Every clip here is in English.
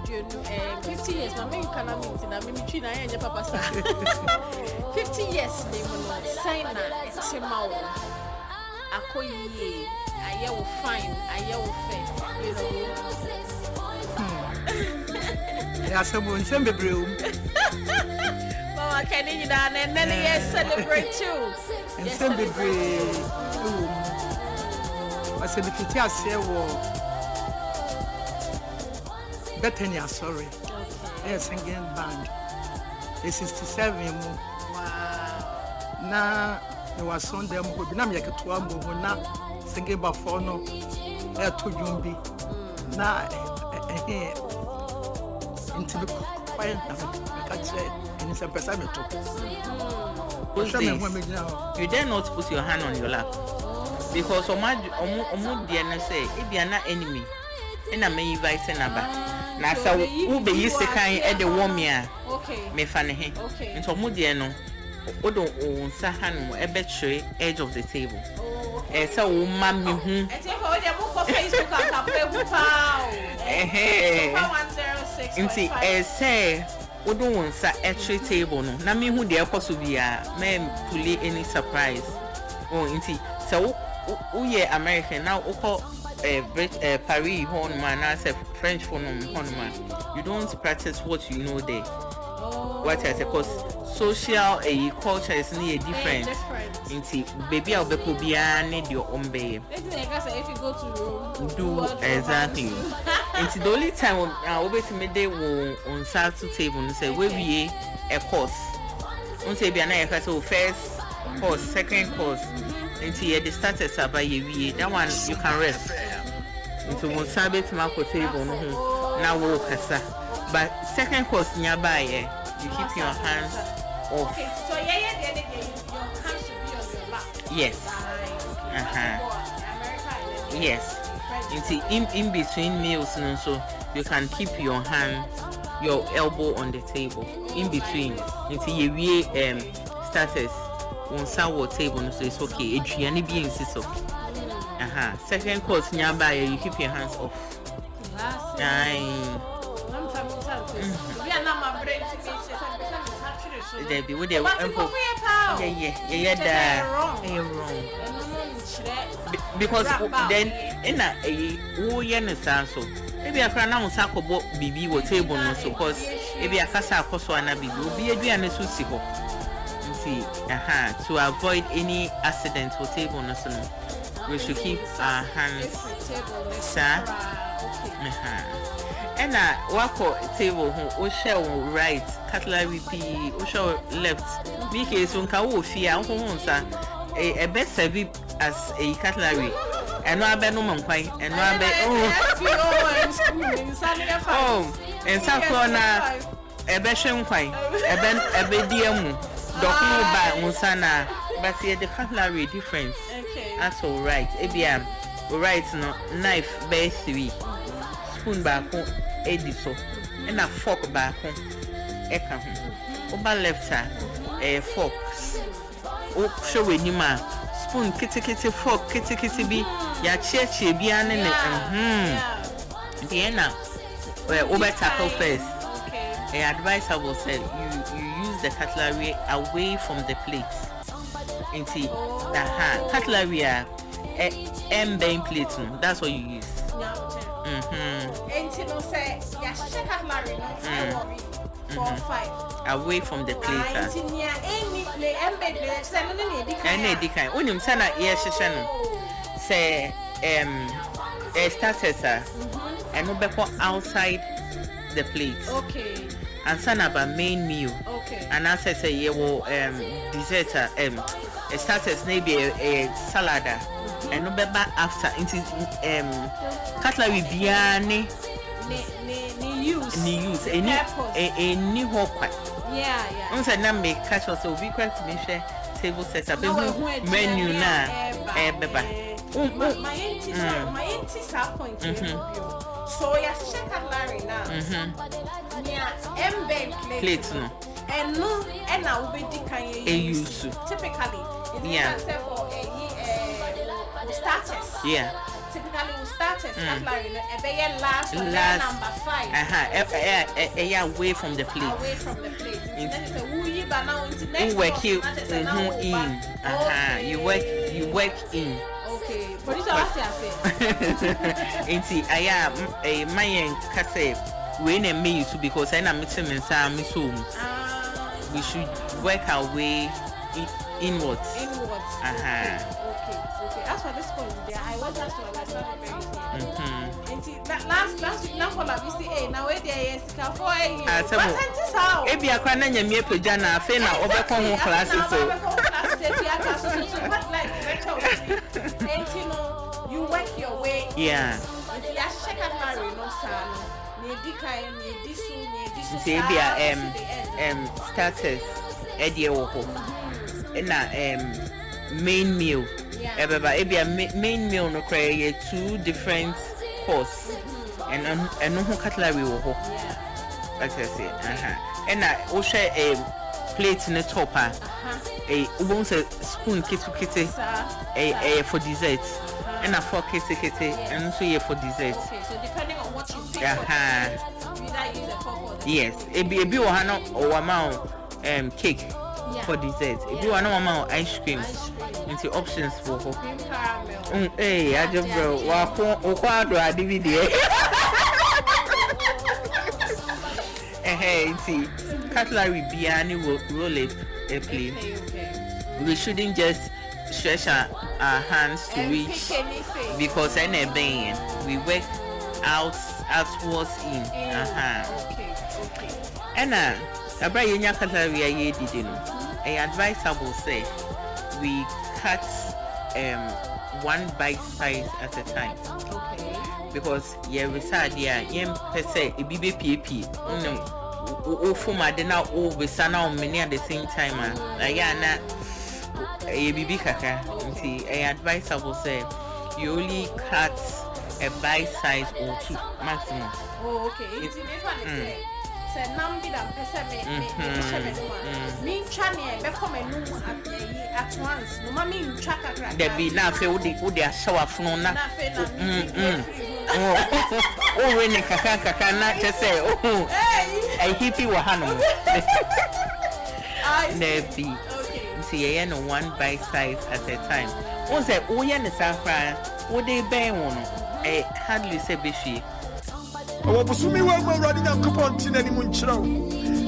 50 years, my main can meet in a mimicry and your papa. 50 years, they will sign a Timao. I call ye, I will find, I will fail. Yeah, someone send me broom. Mama, can you down and then they celebrate too? And send me broom. I said, if you tell say, Bethany, sorry. Yes, again, band. The 67. Wow. Now, there was Sunday, who be not like a 12 who not singing about Forno, air to Jumbi. Now, into the quiet, I can't say, and it's a person you dare not put your hand on your lap because Omu dear say, if you are not enemy, and I may invite another. Na sa wo be yi sekan e de wom ya me fa ne he nto mo de no o do o nsa hanu e be tire edge of the table sa wo ma me hu e te fa o de mo ko Facebook account hu pa Sompa106.5 nti say o do nsa e tire table no na me hu de e koso bia me puli any surprise nti so wo ye American now o ko Paris honman as a French honman. You don't practice what you know there. What I say, because social culture is near different. Inti baby I'll be pobia need your own babe. If you go to Rome, do exactly. Inti the only time I always midday on Saturday table and say where we a course. Don't say be an first course, second course. Until the starters are by you, that one you can rest. Into one Sabbath market table, now walk but second course nearby, you keep your hands off. Okay, so your hands should be on your lap. Yes. Yes. Into in between meals, so you can keep your hand, your elbow on the table. In between, until you starters. On sour table, so it's okay. Adriani being so. Second course nearby, you keep your hands off. There be with the because then in a yen so maybe I can now sack about BB or table, no suppose maybe a casa coswana BB will be a Diana Susico. To avoid any accident or table national, we should keep our hands, sir. And walk table who shall right, cutlery P, or shall left. Because on Kaufia, a best service as a cutlery, and no abandonment quite, and no and some corner a basham quite, a bedium. Don't by Musana, but see the cutlery difference. That's all right. Ebiam, right no knife by 3, spoon back home, ediso, and a fork back home. Eka home. Oba left her a fork. Oh, show with him spoon kitty fork kitty be ya churchy bian and Diana. Well, over tackle first. A advisor will say you use the cutlery away from the plate. Into the hand cutlery M-bane plate. That's what you use. Away from the plate. Any kind. When you send a ear session, say a starter and no outside the plate. Okay. And son about main meal. Okay. And as I say, you will dessert a starters maybe a salad and no better after into cutlery biane use any hope. Yeah. Once I now make catch us so we quite finish table set up menu na my auntie point. So ya cutlery now. M-bane plate no. And no, and now we use typically. Yeah. For starters. Yeah. typically we start at cutlery, last one, number 5. Away from the plate. Away from the plate. That is a wooey, but now into next work you in. You work in. Okay. But it's all Inti aya a mayen kase we na me too because I na meeting inside me so we should work our way inwards. Okay. As for this point, I want us to understand it very clearly. Last week, now for la BCA, now where there is for a year. But this how? Ebi akwa na nyame pejana afi na obekon ho classes so. You work your way. Yeah. Starters edie wo ho. Na main meal. Main meal no cry 2 different course. And no cutlery wo ho. Like I say. And I o share a plate in the topper. A spoon kitty for dessert. And a fork kitty and so for dessert. Okay, so depending on what you pick, you either use a fork or the yes, a baby or amount cake for dessert. If you want no amount ice cream into options for cream caramel. Hey, I just bro, I DVD. Hey, see, cutlery biani will roll it a plate. We shouldn't just stretch our hands to reach because we work outwards in. Okay. And Abra cutlery I did advisable say we cut 1 bite size at a time. Okay. Because we said per se a BBPP. Fuma de now over sana many at the same time. Ayana a BB kaka. I advise I will say you only cut a bite size or 2 maximum. Oh, okay. It's in this one. Say nambi da pesa me me chane be come at once. No mami nchaka kra. There be na fe wo dey shower funu na. Oh when kaka na say oh. I hippie wa hanu. There be. See, 1 bite size at a time. Once that oh yeah, the safran, what they bear one, hardly say bishi. Oh, Busumi were running a coupon tin any munchro.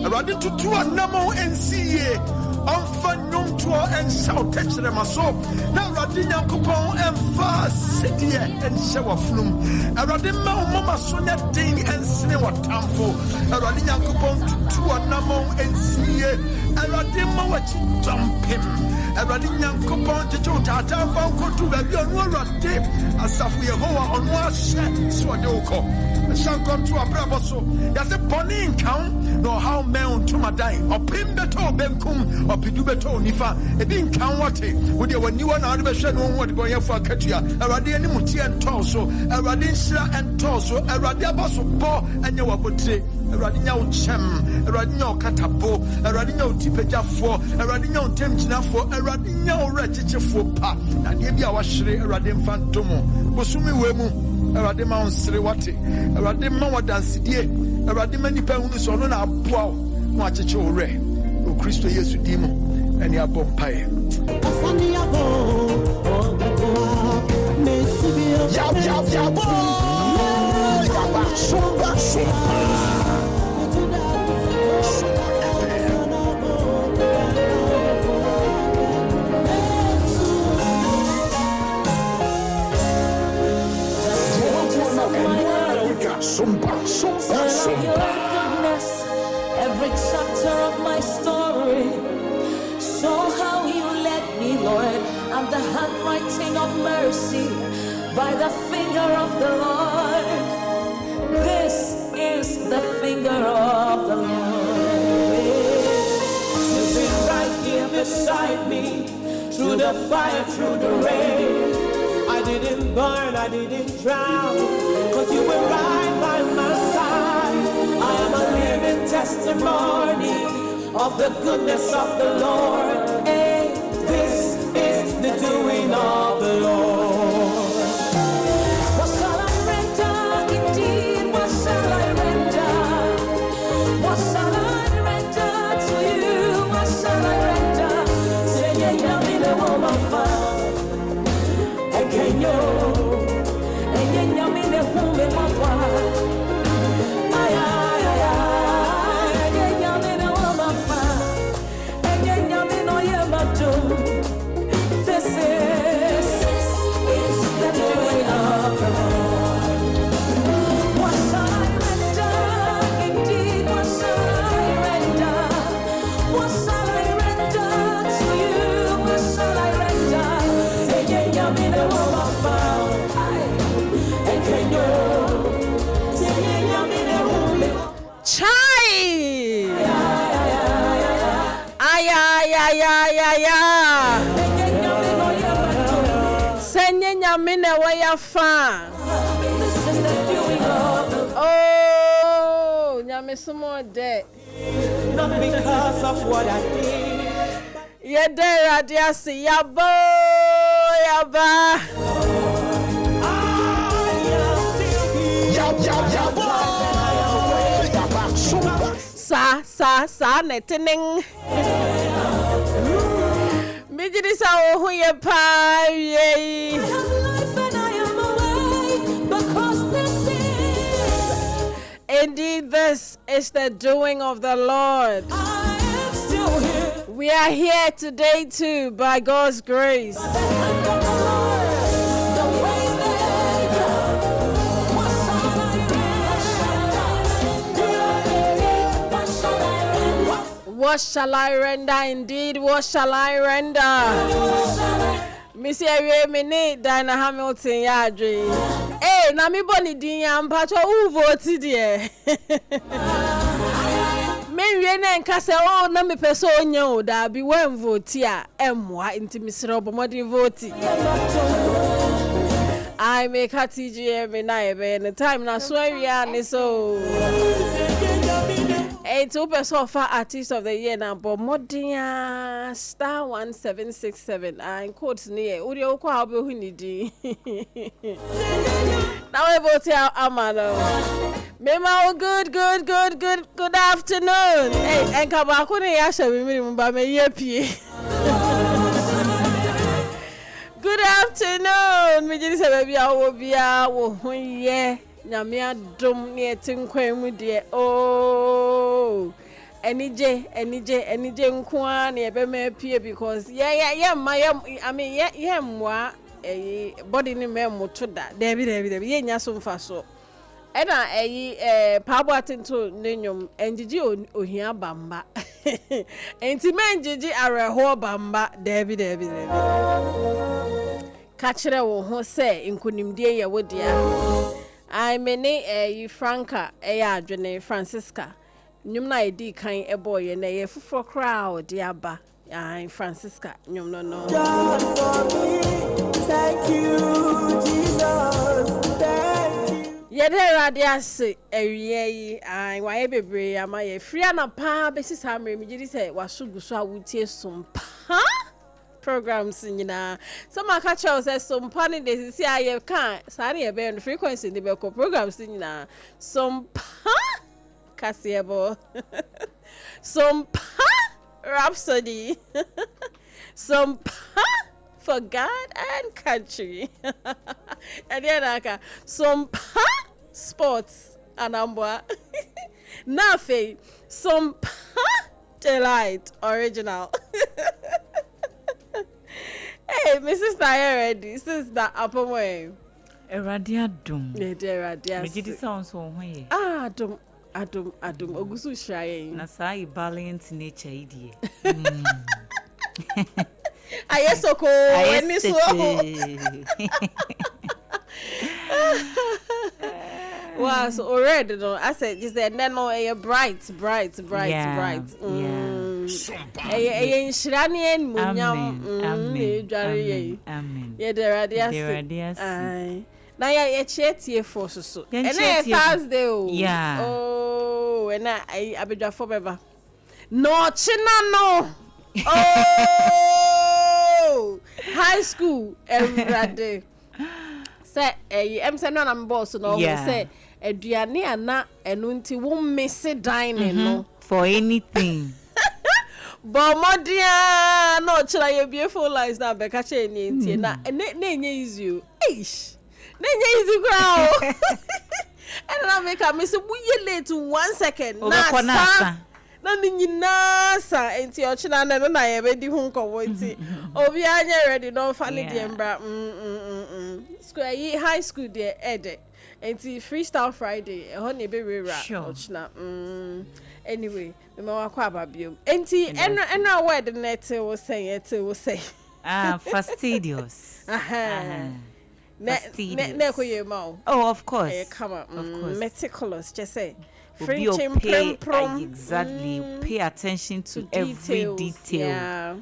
A running to 2 and Namo NCA. Unfun young tour and South Texas so. Now Radina coupon and fast city and shower flume. A Radima Mama Sonia Ding and Sinewa Tampo. A Radina coupon to 2 and Namo NCA. A Radima what you dump him. A Radina coupon to Tata Banco to the Rade. As if we are on one share, Swadoko. I shall come to a bravo so. There's a bonny in count, no how men to my die, or pim the toe benkum, or pidubeto nifa. It didn't count what it would you when you want out of a shadow what going for a katia, a radian muti and torso, a radinsha and torso, a radiabaso bo, and you would say. A radinho chem, a radinho catapo, a radinho tipeja for, a radinho temtina for, a radinho retiche for pa, and maybe our shri, a radim fantomo, Bosumi wemu, a radima on Srewati, a radima wa dansidie, a radimani penus on a bow, Machicho re, O Christo Yesu dimo, and ya bompae. Sompa. Every chapter of my story. So how you led me, Lord, and the handwriting of mercy by the finger of the Lord. This is the finger of the Lord. You've been right here beside me through the fire, through the rain. I didn't burn, I didn't drown, cause you were right by my side. I am a living testimony of the goodness of the Lord. Hey, this is the doing of the Lord. nyamina waya fa. Oh, nyame sumo de. Not because of what I did. Yede radiasi yabo yaba. Sa netening. Mijidi sa ohu ye pa ye. Indeed, this is the doing of the Lord. We are here today too, by God's grace. What shall I render? Indeed, what shall I render? Missy, I need Diana Hamilton Yadri. Hey, Nami Bonnie Dian Pacho, who voted here? Maybe and Cassa, oh, Nami Persono, that be one vote here, and what intimacy modern voting. I make her TGM and I and the time now swear we so. 8 so far artist of the year now, but modern star 1767 and quotes near Udio Kwabo Hunidi. Now I vote here, Amano. Memo, good afternoon. Hey, and Kabakuni Yasha, we mean by me yepi. Good afternoon. Me just say baby, I will be out. Yeah. Nyamia dum near Tinquem dear. Oh, any J nkwan near Beme Pier because yeah, I mean, moi a body in memo to that. David, yeah, some faso. And I Pabuatin to Ninyum and Gigi Ohia Bamba. And Timan Gigi are a whole Bamba, David. Catcher will say in Kunim dear, would dear. I mene Franca Adrene Francisca. Numna edi kind a boy and a full crowd diaba. Francisca, no. Thank you, Jesus. Thank you. Yede radiasi ewie I wa ebebre ama ye free na pa besis ha me gidi say wasugu so awutie Sompa programs nyina some aka chow say Sompa ni dey see aye kan sare e be frequency ni be ko programs nyina Sompa kasiebo Sompa Rhapsody Sompa for God and country and then aka Sompa sports and ambwa nafe Sompa delight original. Hey, Mrs. Naya ready. This is the upper way. Eradia dum. Eradia. Me gidi sound so hoye. Adum. Ogusu shraye. Na sai balance nature idie. Ayesoko eni so. Wow, so already no. I said just that no a bright. Yeah. Shirani en munyam. Amen. Yeah, there are there. Now yeah, chetie for so. And Thursday. Yeah. Oh, and I Abena forever. No, China no. Oh, high school every day. Say, I'm saying I'm boss no. Say, eduane ana enunti won miss dining no for anything. But modia no chira your beautiful lies na be ka che ni ntie na na easy ish. Na easy ground. And I make a miss we late 1 second. Na nyina sa enti o china na na ye be di hu nkowo enti obi anya ready no fani di embra square high school there ede enti freestyle Friday ho na be rera o china anyway me ma kwa ababio enti enra word net will say fastidious. Ne ko ye ma. Oh, of course. Come on. Of course. Meticulous just say exactly. Pay attention to every detail.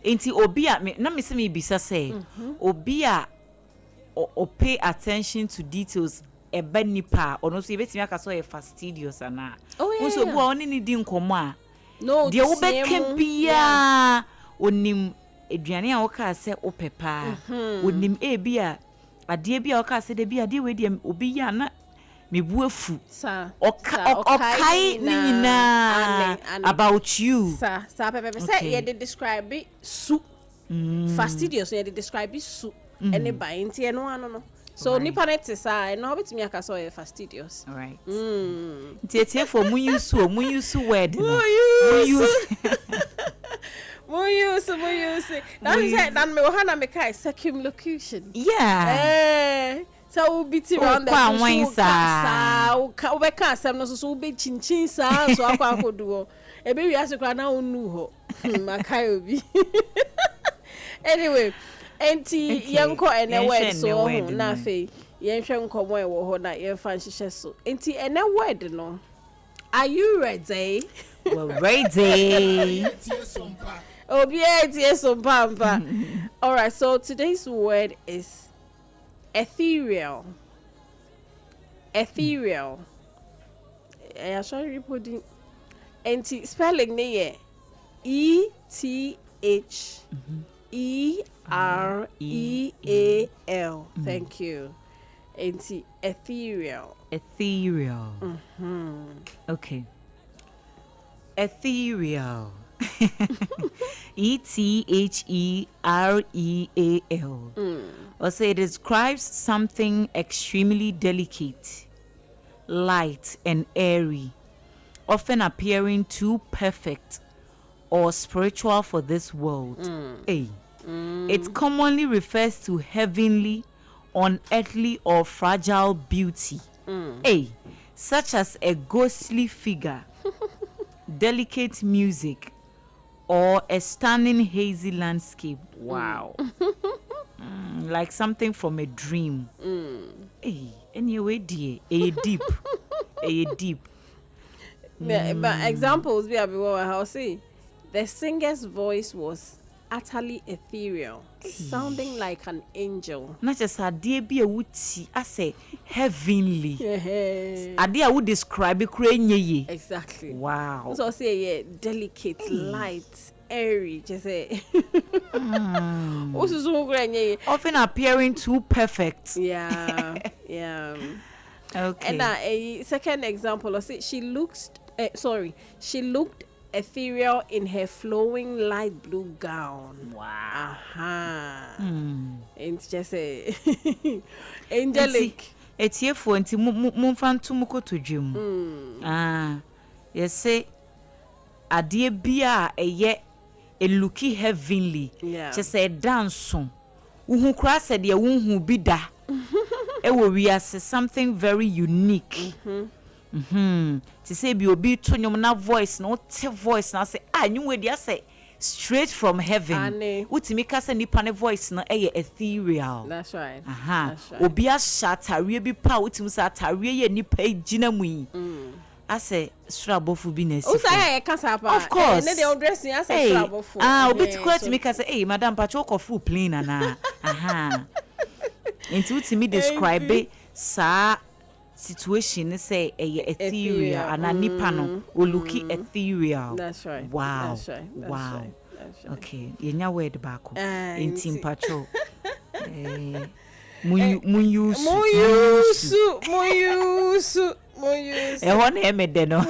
Enti obi a na me se me bisa say obi a o pay attention to details eba nipa ono so yebetimi aka so e fastidious ana so bu a oni ni di nkomo a no de wo be kempia onim eduane a wo ka se opepa onim ebi a ade bi a wo ka se de bi ade we de obi ya na mebu afu okay ni nyina about you sa pepe say ye dey describe it su fastidious ye dey describe it su any by nti eno ano no so nipa net say no betimi aka so fastidious all right nti for mu use word no mu use that me hana me kai circumlocution so we beat around that so we can say no so we chinchin sa so akwa akoduo e be wi asekra na onu ho makai obi anyway enti yenko ene word so na fe yenhwe nkomo e wo ho na yenfa nhihye so enti ene word no are you ready? We're ready. Obi etie Sompa. All right, so today's word is ethereal. I shall reporting anti spelling ne ETHEREAL. Thank you. Anti ethereal. Okay. Ethereal. ETHEREAL. Also, it describes something extremely delicate, light, and airy, often appearing too perfect or spiritual for this world. It commonly refers to heavenly, unearthly, or fragile beauty, such as a ghostly figure, delicate music, or a stunning hazy landscape. Wow. Like something from a dream. Anyway, dear, deep. But examples we have how say the singer's voice was utterly ethereal, sounding like an angel. Not just a dear be a woodsy, I say heavenly. A dear would describe it crazy. Exactly. Wow. So say delicate, light, airy, just say often appearing too perfect. Yeah. Okay. And a second example, say she looked ethereal in her flowing light blue gown. Wow. It's just a angelic. It's here for anti mumfantu muko to dream. Yes, say a dear bia a ye a looky heavenly. Just say dance. Who cross said ya who be da. We are something very unique. To say be obi to nyom na voice no te voice na say you we dey say straight from heaven. Utimi ka say nipa ne voice no ethereal. That's right. Obi a shatare bi pa utimi say atare ye nipa gina mu yi. I say strabofu bi na si. O say kasa pa. Of course. Ne dey dressing I say strabofu. Obi to quote me ka say hey madam pacho ko full plane na. Into utimi describe it sa situation say ethereal and a nipa no o looky ethereal. That's right. Wow. That's right. Wow. Okay, yenya word back in team patrol. Muyusu. E won e me de no.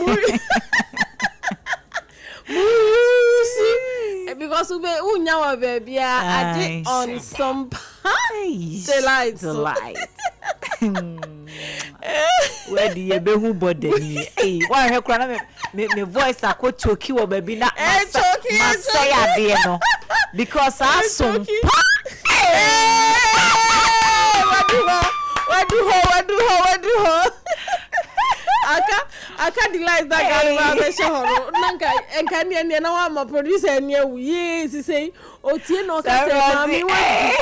Muyusu. Because we unya wa baby a dey on Sompa. Delight. Where do you be who body? Hey, why her cry me voice a ko choki wo baby na say ade no because I Sompa. What do ho aka delight that guy ba show ho nanka enka ne na wa ma producer ne wu yes say o tie no ka say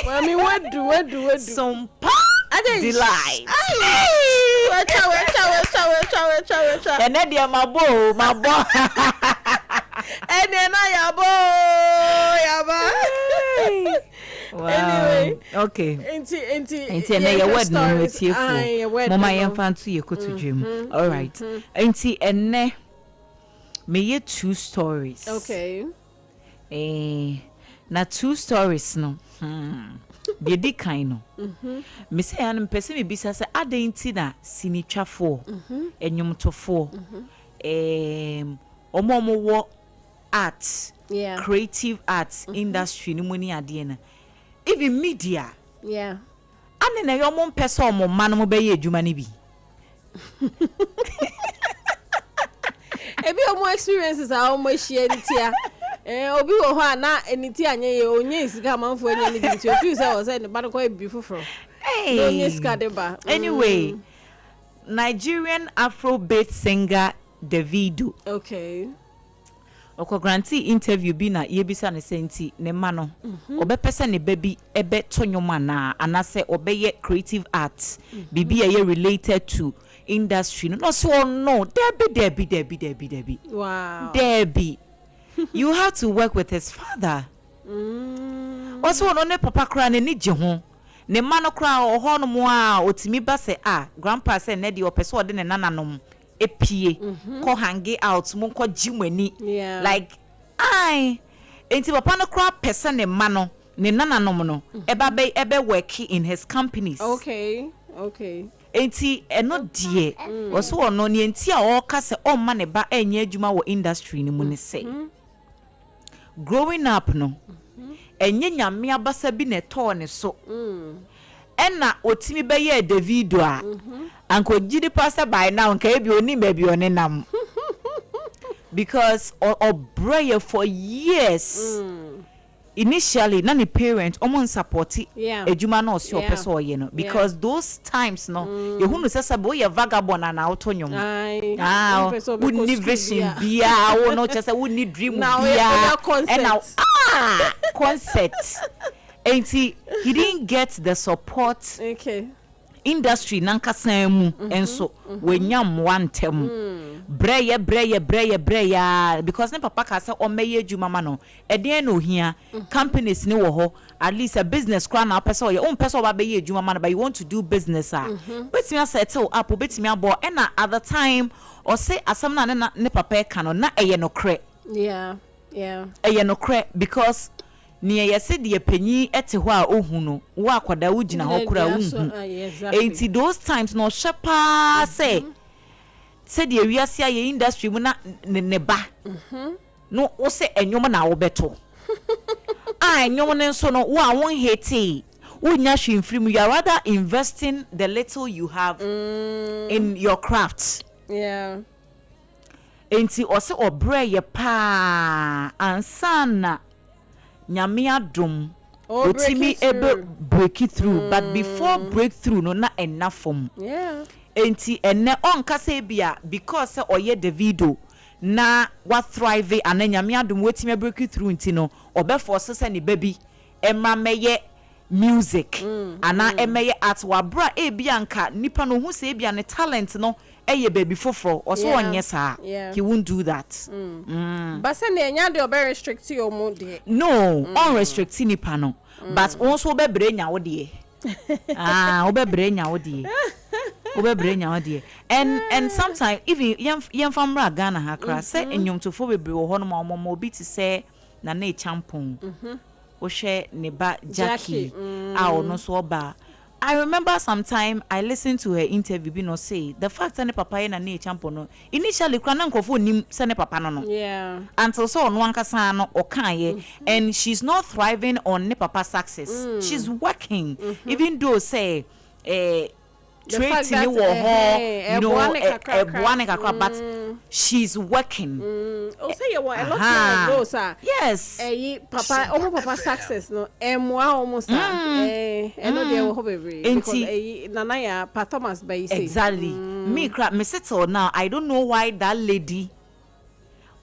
mami wadu Sompa delight. Wecha. Ene dia mabo. Wow. Anyway. Okay. Enti na your word no wetie fu. Mama yemfa nto ye koto dwem. All right. Enti enne me ye 2 stories. Okay. Na 2 stories no. Be di kind no. Me say an person me bisa say adenti na sinitwafo. Enyumtofo. Omo wo art. Yeah. Creative arts industry ni muni ade na. Even media. Yeah. Ane na yo mo mpese omo man mo be ye adwuma ni bi. Ebi omo experiences a omo share ntia. Obi wo ho na eniti anye ye onye sika manfo anye ni nti ofi say o say ne ba no kwa bi foforo. Hey. Onye sika de ba. Anyway, Nigerian Afrobeat singer Davido. Okay. Oko granty interview bi na ye bisa ne senti ne ma no. Obepese ne baby ebe tonyoma na anase obeye creative art. Bibi ye related to industry. No so no, Debbie. Wow. Debbie. You have to work with his father. Also no ne papa kra ne ni je ho. Ne ma no kra ho no mo a otimi ba se grandpa se ne de opese ode ne nananom epie ko hangi out mo ko jimani. Like enti papa no kra pese ne ma no ne nananom no ebe work in his companies. Okay. Enti eno die also ono ne enti a o ka se o ma ne ba enye adwuma wo industry ni mu ne say growing up no enye nyame abasa bi ne to ne so ena otimi be ye Davido a anko gidi pastor by now nka ebi oni maybe oni nam because or prayer for years initially na ni parent omon support ejuma na osi opeso oye no because those times no ye hunu sesa bo ye vagabond na autonyom wouldn't vision bia wo no chese wouldn't dream bia and now concept and he didn't get the support industry nankasa mu enso wenyam wantem breya because ne papa ka say o meye adwuma ma no eden no hia companies ne wo ho at least a business kra na person o ye o person ba beye adwuma ma no but you want to do business betimi settle up betimi abo and at the time or say asam na ne papa ka no na eye no kre eye no kre because ni yese de panyi ete ho a ohu no wo akwada wo gina ho kura wo hu enti those times no shepa say de wiase aye industry mu na ne ba no wo se enwom na wo beto enwom ne so no wo a won hate wo nya hwemfiri mu you are rather investing the little you have in your craft enti o se obre ye pa ansana nyame adom otimi ebe break it through but before breakthrough no na enafom enti enne onka se bia because se oye Davido na wa thrive and nyame adom wetimi break it through enti no obeforce se ne baby emra meye music ana emeye art wa bra bia nka nipa no hu se bia ne talent no eye baby foforo also onye sa he won't do that but say na nya de very strict you mo de no unrestricted nipa no but also be brenya wo de obebre nya wo de and sometimes even yem famra Ghana ha kra say enyomtofo bebre wo ho no ma obi ti say na na champon wo hwe ne ba Jackie no so oba. I remember sometime I listened to her interview be no say the fact that papa na na champion no initially kwana nkofo nim say ne papa no until so no ankasa no okan and she's not thriving on ne papa success she's working even though say trade ni wo ho you know but she's working say you want a lot of those yes papa success no emwa almost no dey wo baby because nana ya performance by say exactly me settle now I don't know why that lady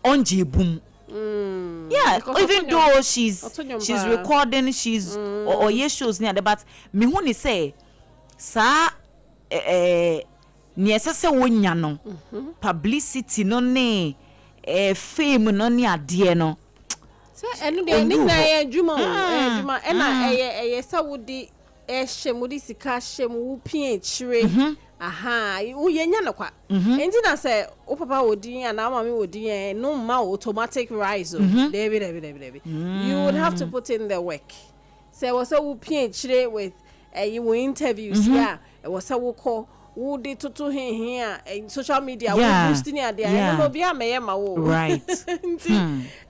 onje boom even though she's recording she's or shows near but me hu ni say sa ni esese wonya no publicity no ne fame no ni ade no so enu de ni na adwuma adwuma na sa wodi hye sika hye wo pie chire aha wo yenya na kwa enti na say o papa wodi ya na mama wodi no ma automatic rise debi you would have to put in the work say was a wo pie chire with you interviews here was a wo call wo de toto here social media wo boosting ya there no bia meye ma wo right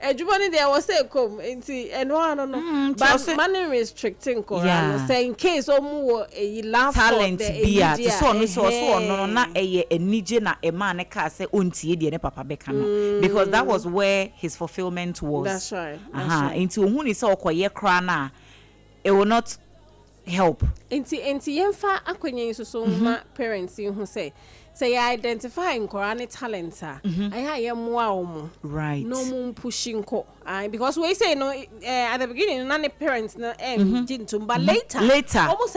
adwuma ni there was say come enti eno no but money restricting koran say in case omu a laugh talent bia so no na enije na e ma ne ka say ontie de ne papa beka no because that was where his fulfillment was. That's right. Enti ohun ni say okoye kra na it will not help. Enti yemfa akwenye so ma parents who say identify nkorane talents aya yemwa omo right no mum pushing ko because we say no at the beginning none parents no jintum but later almost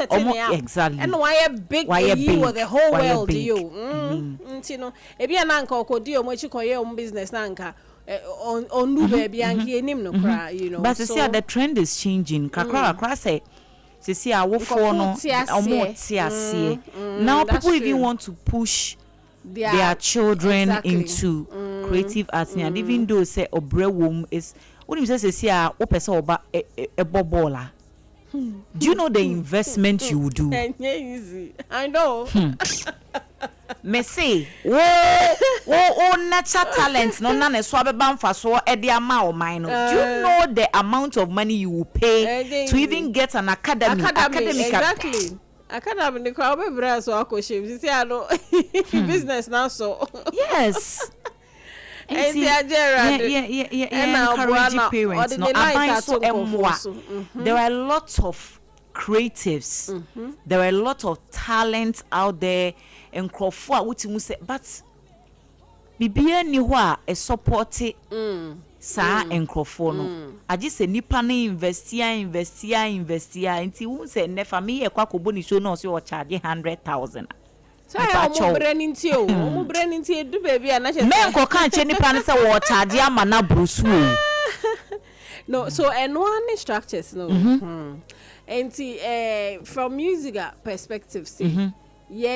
exactly and why big you or the whole world you enti no ebia na nka okodi omo chikoye business na nka on new baby anki enim no cry you know but see the trend is changing kakra say see our phone now people even want to push their children into creative arts and even though say obre wom is what you say see a person oba a bobola do you know the investment you do easy I know me say wo natural talent no na ne so abeba mfa so e de ama o man no do you know the amount of money you will pay to even get an academy exactly academy ko be bra so akoshem see ano business now so yes and encourage parents no aban so emwa there are lots of creatives there are a lot of talent out there and crofo a wuti mu say but bibia ni ho a e support sa enkrofo no agi se nipa na investia nti wu say nefa me ye kwakobo ni show no so o charge 100,000 so omo brand nti edu baby na che me nko kan che nipa na say wo charge ama na brusu no so any structures no enti from music perspective say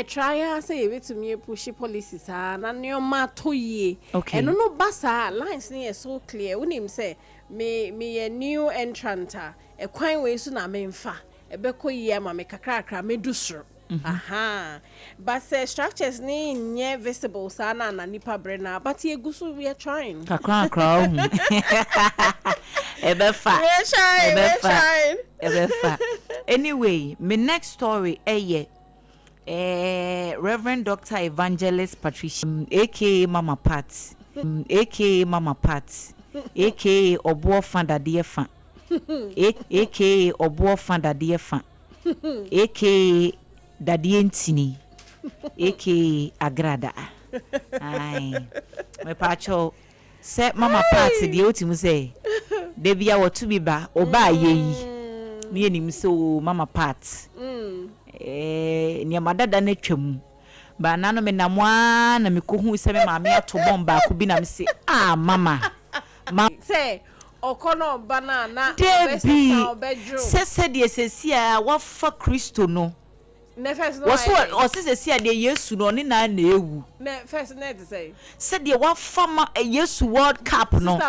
try say you to me push policies na neoma toye and no basa lines near so clear when him say me a new entrant e kwan we so na memfa e beko ye ma me kakra me dusro but say structures ni nye visible sana na nipa brena but ye gusu we are trying kakra ebefa anyway my next story Reverend Dr. Evangelist Patricia aka Mama Pat aka Obo Fanda Defa aka Obo Fanda Defa aka Daddy Ntini aka Agrada me pacho say Mama Pat the otimu say debia wotu biba oba yeyi me enim so Mama Pat ni amadada na twam ba nano me namwa na me kohu se me maame ato bomba ko bi na me se mama say okono banana se de sesia wafa Kristo no first no o se sesia de Yesu no ne na ewu first net say se de wafa ma Yesu World Cup no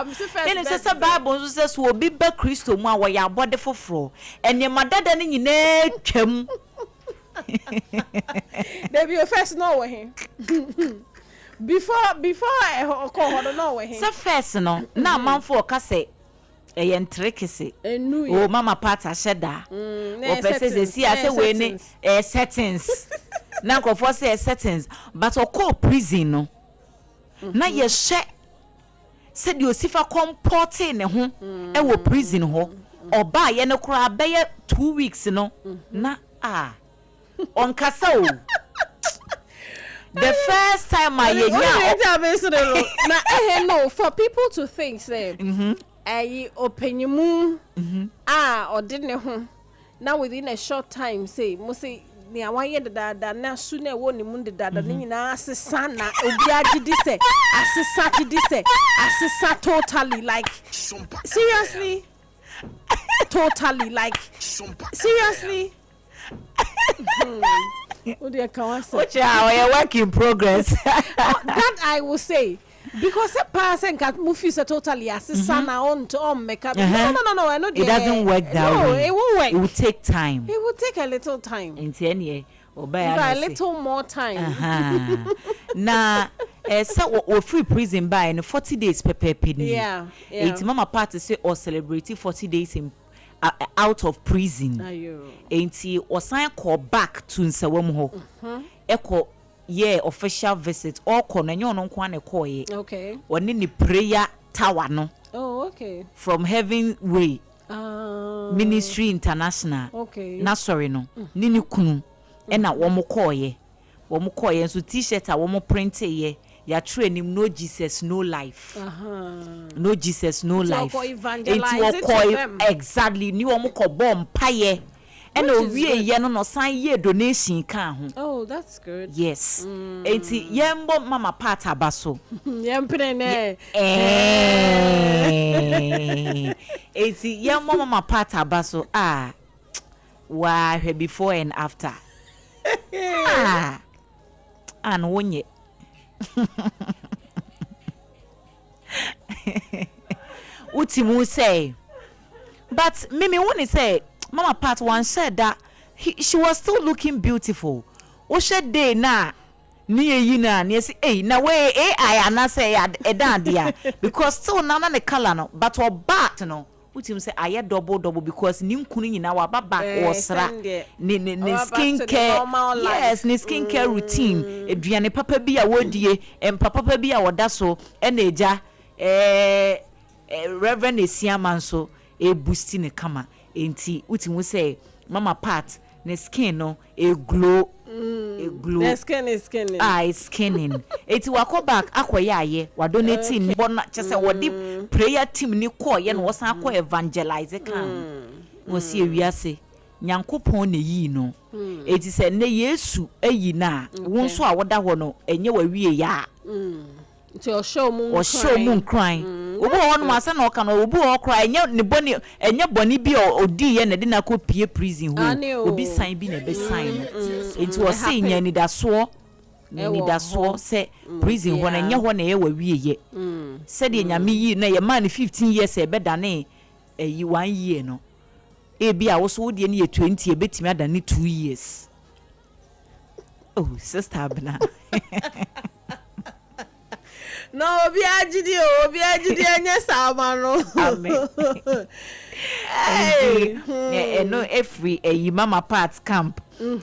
ene se Bible so se so obi ba Kristo mu a wo ya abode foforo ene madada ne nyina twam they be first know him before I call her know him so first no na manfo ka say e entrekese o Mama Pat asheda o pese see ase we ne settings na ko for say settings but o call prison no na ye hye se di osifa comporte ne ho e wo prison ho oba ye ne kura be 2 weeks no na on Kasao. The first time I no for people to think say opinion or didn't now within a short time say must say ni awaye da na su na wo ni mu da ni nyina asesa na obi agidi se asesa totally like seriously totally like seriously oh dear kawasa which are work in progress. That I will say. Because a person can move you totally as a son on to makeup. No, I know it doesn't work that way. It won't work. It will take time. It will take a little time. In 10 years, or by a little more time. Now, so we free prison by in 40 days per penny. Yeah. It's mama party say or celebrating 40 days in out of prison. Ain't he or sign call back to Nsawam ho. Echo. Yeah, official visit or corner no kwane koye. Okay. One in the prayer tower no. Oh, okay. From Heaven Way. Ministry International. Okay. Na sorry no. Nini kunu. Ena womo koye. Womo koye so t-shirt a womo print ye. Ya train him no Jesus no life. No Jesus no life. Exactly. Ni womo ko bom paye. And we no sign ye donation can. Oh, that's good. Yes. Enti yembo mama part abaso. Yemprene. Enti yembo mama part abaso. Why before and after. And wonye. Utimu say. But Mimi won't say Mama Pat once said that she was still looking beautiful. O shed day na near you na yes na way I ana say dia because still na the color no but or bat no which him say I double because nim kunu nyina wa baba or sra ni skincare yes ni skincare routine eduane papa bi a wodie papa bi a woda so na eja Reverend Esiaman so boosting the kama enti utimu say mama part ne skin no glow the skin is skinning skinning eti wako back akoye aye wa donate ni bona chese wodi prayer team ni call ye no wosan akọ evangelize kan wo si ewiase nyankopon ne yi no eti se ne Yesu ayi na wo so a woda ho no enye wa wie ya nti o show moon crying obo ho no asa na o kan obo ho cry enye boni bi odi ye na de na ko pie prison ho obi sign bi na be sign nti o say nya ni da so se prison ho na enye ho na ye wa wie ye se de nyame yi na ye man 15 years e be dane eyi 1 year no e bi a wo so de ne ye 20 e betimi adane 2 years oh sister Abena no obi agidi anya samano amen no every mama part camp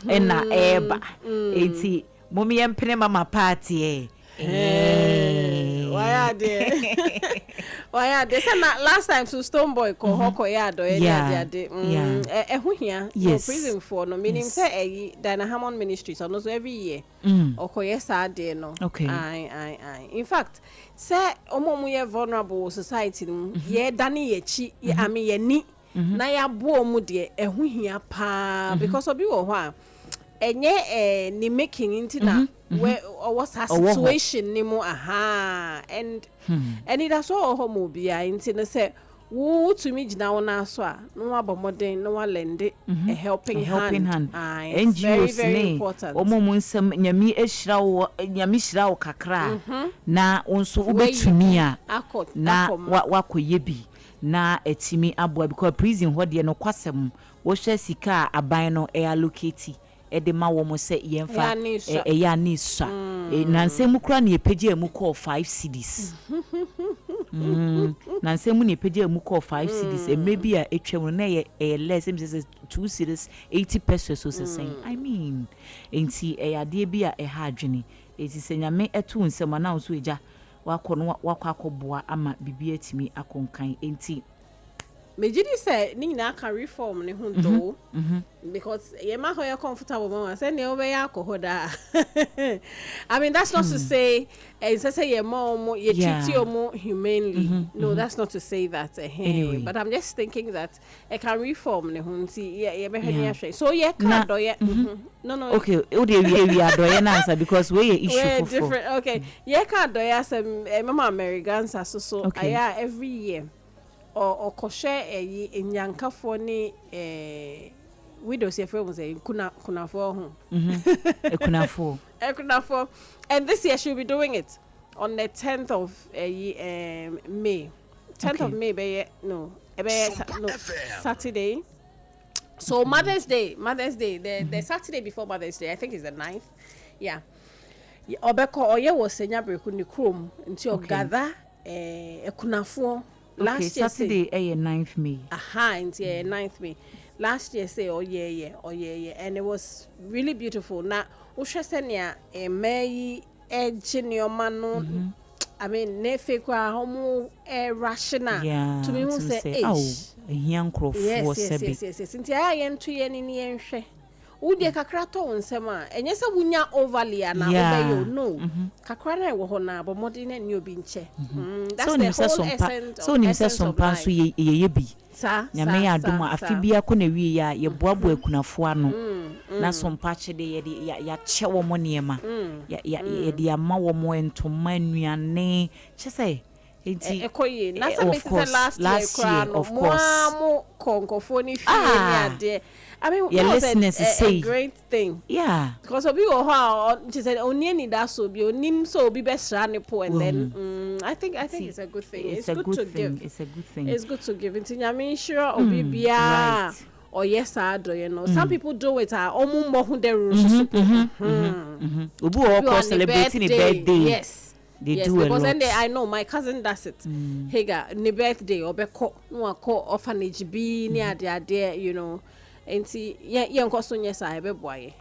na eba enti momi empene mama party why are they say last time to Stone Boy ko hoko ya do hia no prison for no meaning say Dana Hammond Ministries so every year okoye sade no okay I in fact say omomu ye vulnerable society ye dani ye chi I mean ye ni na ya bo mu de hia pa because obi wo ho a enye ni making into na where what's her situation ni mo and it has all homo bia into na say wo to me gina wona so a no abomoden no walende a helping hand and very, very important omomu nsem nyami ehira wo kakra na onso ubetumi a na wakoye bi na etimi aboa because prison ho de no kwasem wo hwe sika aban no allocate edema wo mo se yemfa ya ni swa na nsem kura na epege mu call 5 cedis na nsem ni epege mu call 5 cedis e maybe a etwem na ye less em say 2 cedis 80 pesos so say I mean enti ade bia ha adwene eti se nyame etu nsem na so eja wakọ akoboa ama bibia timi akonkan enti Mejidi say ni na can reform ne ho do because ye ma ho comfortable mama say ne obey alcohol da. I mean that's not to say say ye mom ye treat you more humanely. No, that's not to say that. Anyway. But I'm just thinking that I can reform ne ho see ye be hwani. So ye can do ye. No. Okay, we are do answer because we issue for different. Okay. Ye can do ye some mama Americans so aya every year. Or koshe enyankafo ni widows ye friends kunafo ho kunafo and this year she'll be doing it on the 10th of May 10th of May be Saturday. So Mother's Day the Saturday before Mother's Day, I think is the 9th. Yeah obeko oye wo senya breku ni krom nti o gather kunafo. Last year Saturday 9th May. Into 9th May. Last year say oh yeah, and it was really beautiful. Now, ushasenia May mano. I mean, nefe kwa homo rational. To me who say young crop yes. Since I am 2 years in the Udi kakra to nsema enye se wunya overly na obeyo no kakra na wo ho na bo modern ni obi nche that's so the whole essence so nim se sompa so ye bi nyame ya adom afibia ko na wie ya ye boabo akunafo ano na sompa che de ya che wo mo niema ya de ama wo mo entoma nuane che se enti ekoye na se me se last year of course mo konkofo ni fie ni ade. I mean, your listeners say a great thing. Yeah. Because of you how she said only need that so be nim so be best po and then I think it's a good thing. It's good to give. It's a good thing. It's good to give. Into nyame sure obi bia or yes I do you know. Some people do it omu mo hu de rusu. Obu o celebrating a birthday. Yes. They do a lot. Because then I know my cousin does it. Hega ni birthday obeko no akọ orphanage bi ni ade you know. Enti ye nkoso nyesa ebeboaye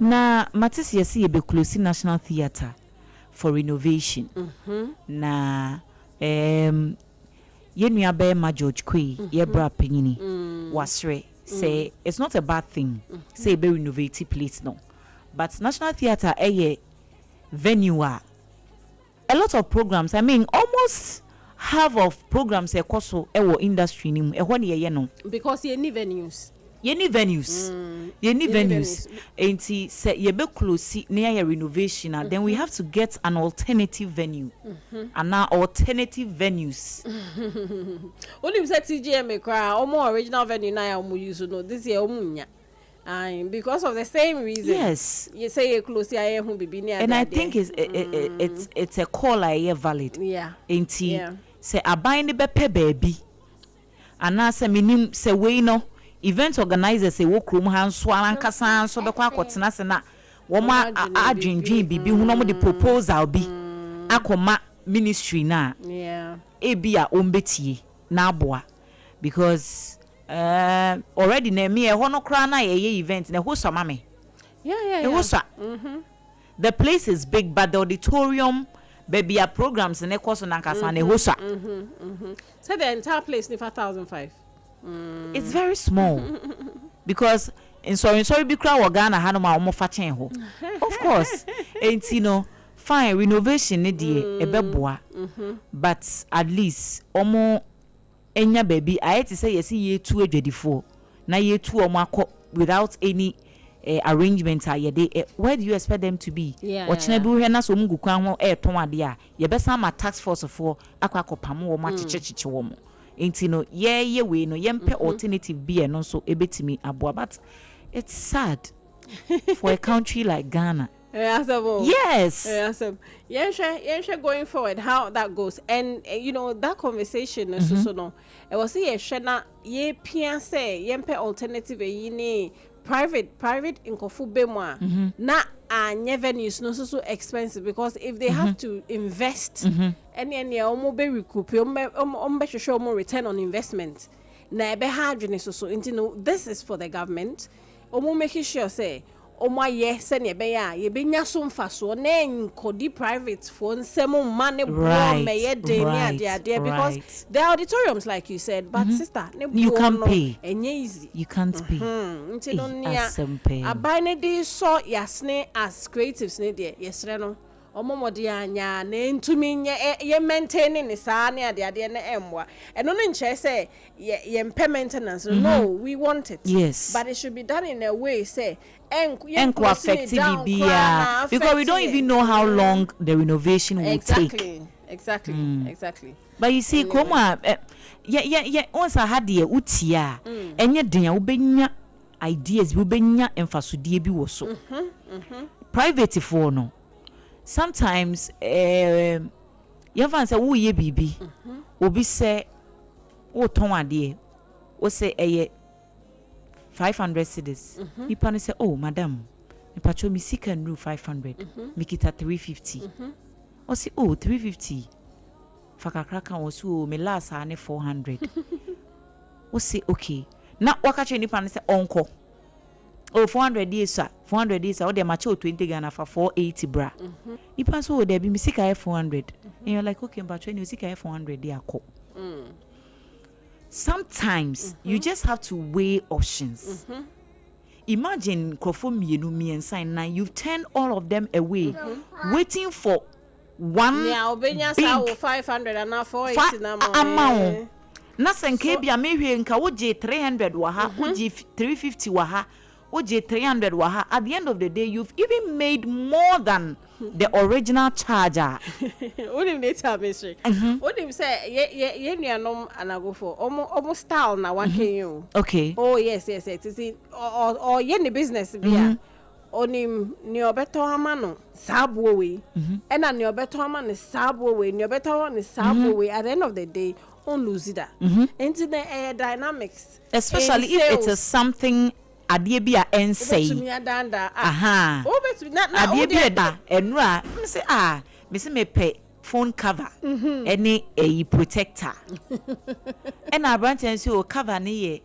na matis yesi ye be close National Theatre for renovation na ye nua be ma George Kwe ye bra panyini wasre say it's not a bad thing say be renovate place no but National Theatre venue a lot of programs, I mean almost half of programs ekoso ewo industry nim ehwo ne ye no because ye need venues enti say ye be close near your renovation then we have to get an alternative venue and now alternative venues only say TGM cry omo original venue na ya omo use no this year omunya and because of the same reason yes you say you close here hu bibi near and I think it's a call I valid enti say aban be pe baby ana say minim say we no event organizers say wo krom ha nso ankasa so be kwa akotena se na wo ma adwendwen bibi hu no mo de proposal bi akoma ministry na ebia ombetie na aboa because already na me ho no kra na ye event na ho so mame the place is big but the auditorium baby programs and course na nkasa na hosa so the entire place near 5,005 it's very small because in sorry be crowd wa Ghana ha no ma omo fa chen ho of course and you know fine renovation ne die ebeboa but at least omo enya baby I to say yes ye two adwadifo na ye two omo akọ without any arrangement where do you expect them to be ochina bi hwe na so mgu kwan ho ton ade a ye besa ma tax force for akwa wo ma chichechiche wo mo enti no ye we no ye mpe alternative be no so ebetimi aboa but it's sad for a country like Ghana. Yes. Yeah, going forward how that goes and you know that conversation so no it was say na ye pia say ye mpe alternative ni private inkofu bemwa na anya venues no so expensive because if they have to invest any omo be recoup omo be show more return on investment na be hard so into no this is for the government omo make sure say Oma yes and ye be nya so mfaso na enkodi private phone semo money bro me ye dey because the auditoriums like you said but sister you can't pay enye easy you can't pay nti no nia abai ne dey so yasne as creatives ne dey yesre no omomode anya na entumi ye maintaining ne saa ne ade na emwa eno no nche say ye maintenance no we want it yes but it should be done in a way say enko affective because we don't even know how long the renovation will take exactly but you see koma once I had the utia enye den ubenya ideas ubenya emfasodie bi wo so private for no sometimes you have say wo ye bibi obi say wo ton ade wo say 500 cedis ipa no say oh madam me pacho mi sika nru 500 mi kita 350 o say oh 350 fakakra kan wo so me last ane 400 o say okay na wakache nipa no say onko oh 400 years 400 years o de macho 20 Ghana for 480 bra nipa so there be mi sika 400 and you're like okay pacho ni sika 400 dey akọ sometimes you just have to weigh options. Imagine now you've turned all of them away, waiting for one big 500 and now 480 amount. Nothing can be a million. Kawoje 300 waha, woji 350 waha, woji 300 waha. At the end of the day, you've even made more than the original charger. Unim later mystery. Unim say ye nuanom anago for almost style na one can you. Okay. Oh yes. It is or ye ni business bia. Onim ni obeto ama no sabo we. And na ni obeto ama ni sabo we. Ni obeto ama ni sabo we. At the end of the day, on lose that. Into the dynamics. Especially if it is something adie bia ensay adie bia da enra me say me say me pay phone cover any a protector and na branch and say o cover ne ye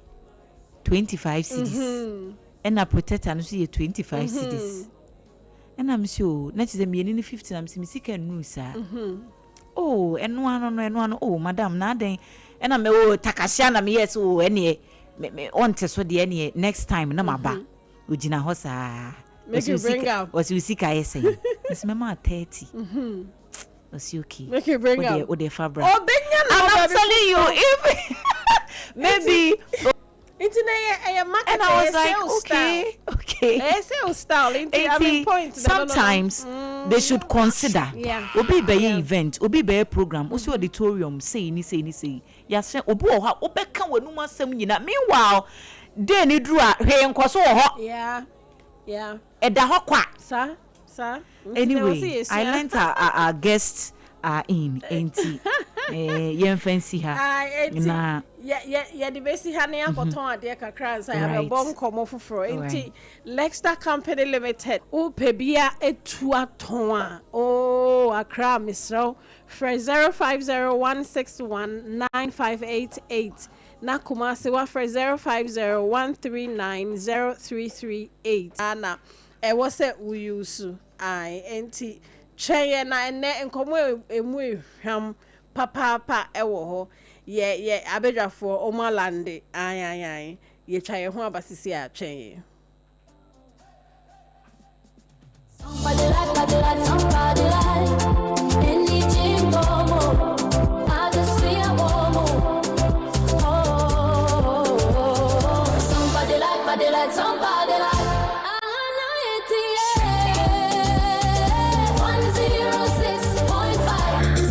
25 cedis and na protector no say ye 25 cedis and am say o na say me ni 50 am say me sika nru sa oh enwa no oh madam na den and am o takashia na me yes o ene me on te so de ne next time na maba ojina ho saa make you bring out was you sika yes it's me ma 30 was okay make you bring out o de fabra oh benya na I'm telling you if maybe internet market and I was like okay sales style I mean point sometimes they should consider obi be event obi be program o so auditorium say ni yase obi o ha obeka wanum asem nyina meanwhile dey ni dru a hwe nkoso ho yeah eda ho kwa sir anyway I learned our guests are in enti yen fancy her na yeah the basic honey akoton ade kakra nsa ya be bom komo foforo enti Lexter Company Limited o pebia etu aton a oh Accra misro for 0501619588 na Kumasi wa for 0501390338 ana e wo se uyusu ai enti cheye na ene nkomo emu ehwam papa ewo ho ye abedwafo omalande ayan ye twaye ho abasisi a twen Somebody like any jingle I just see a woman somebody like somebody like 106.5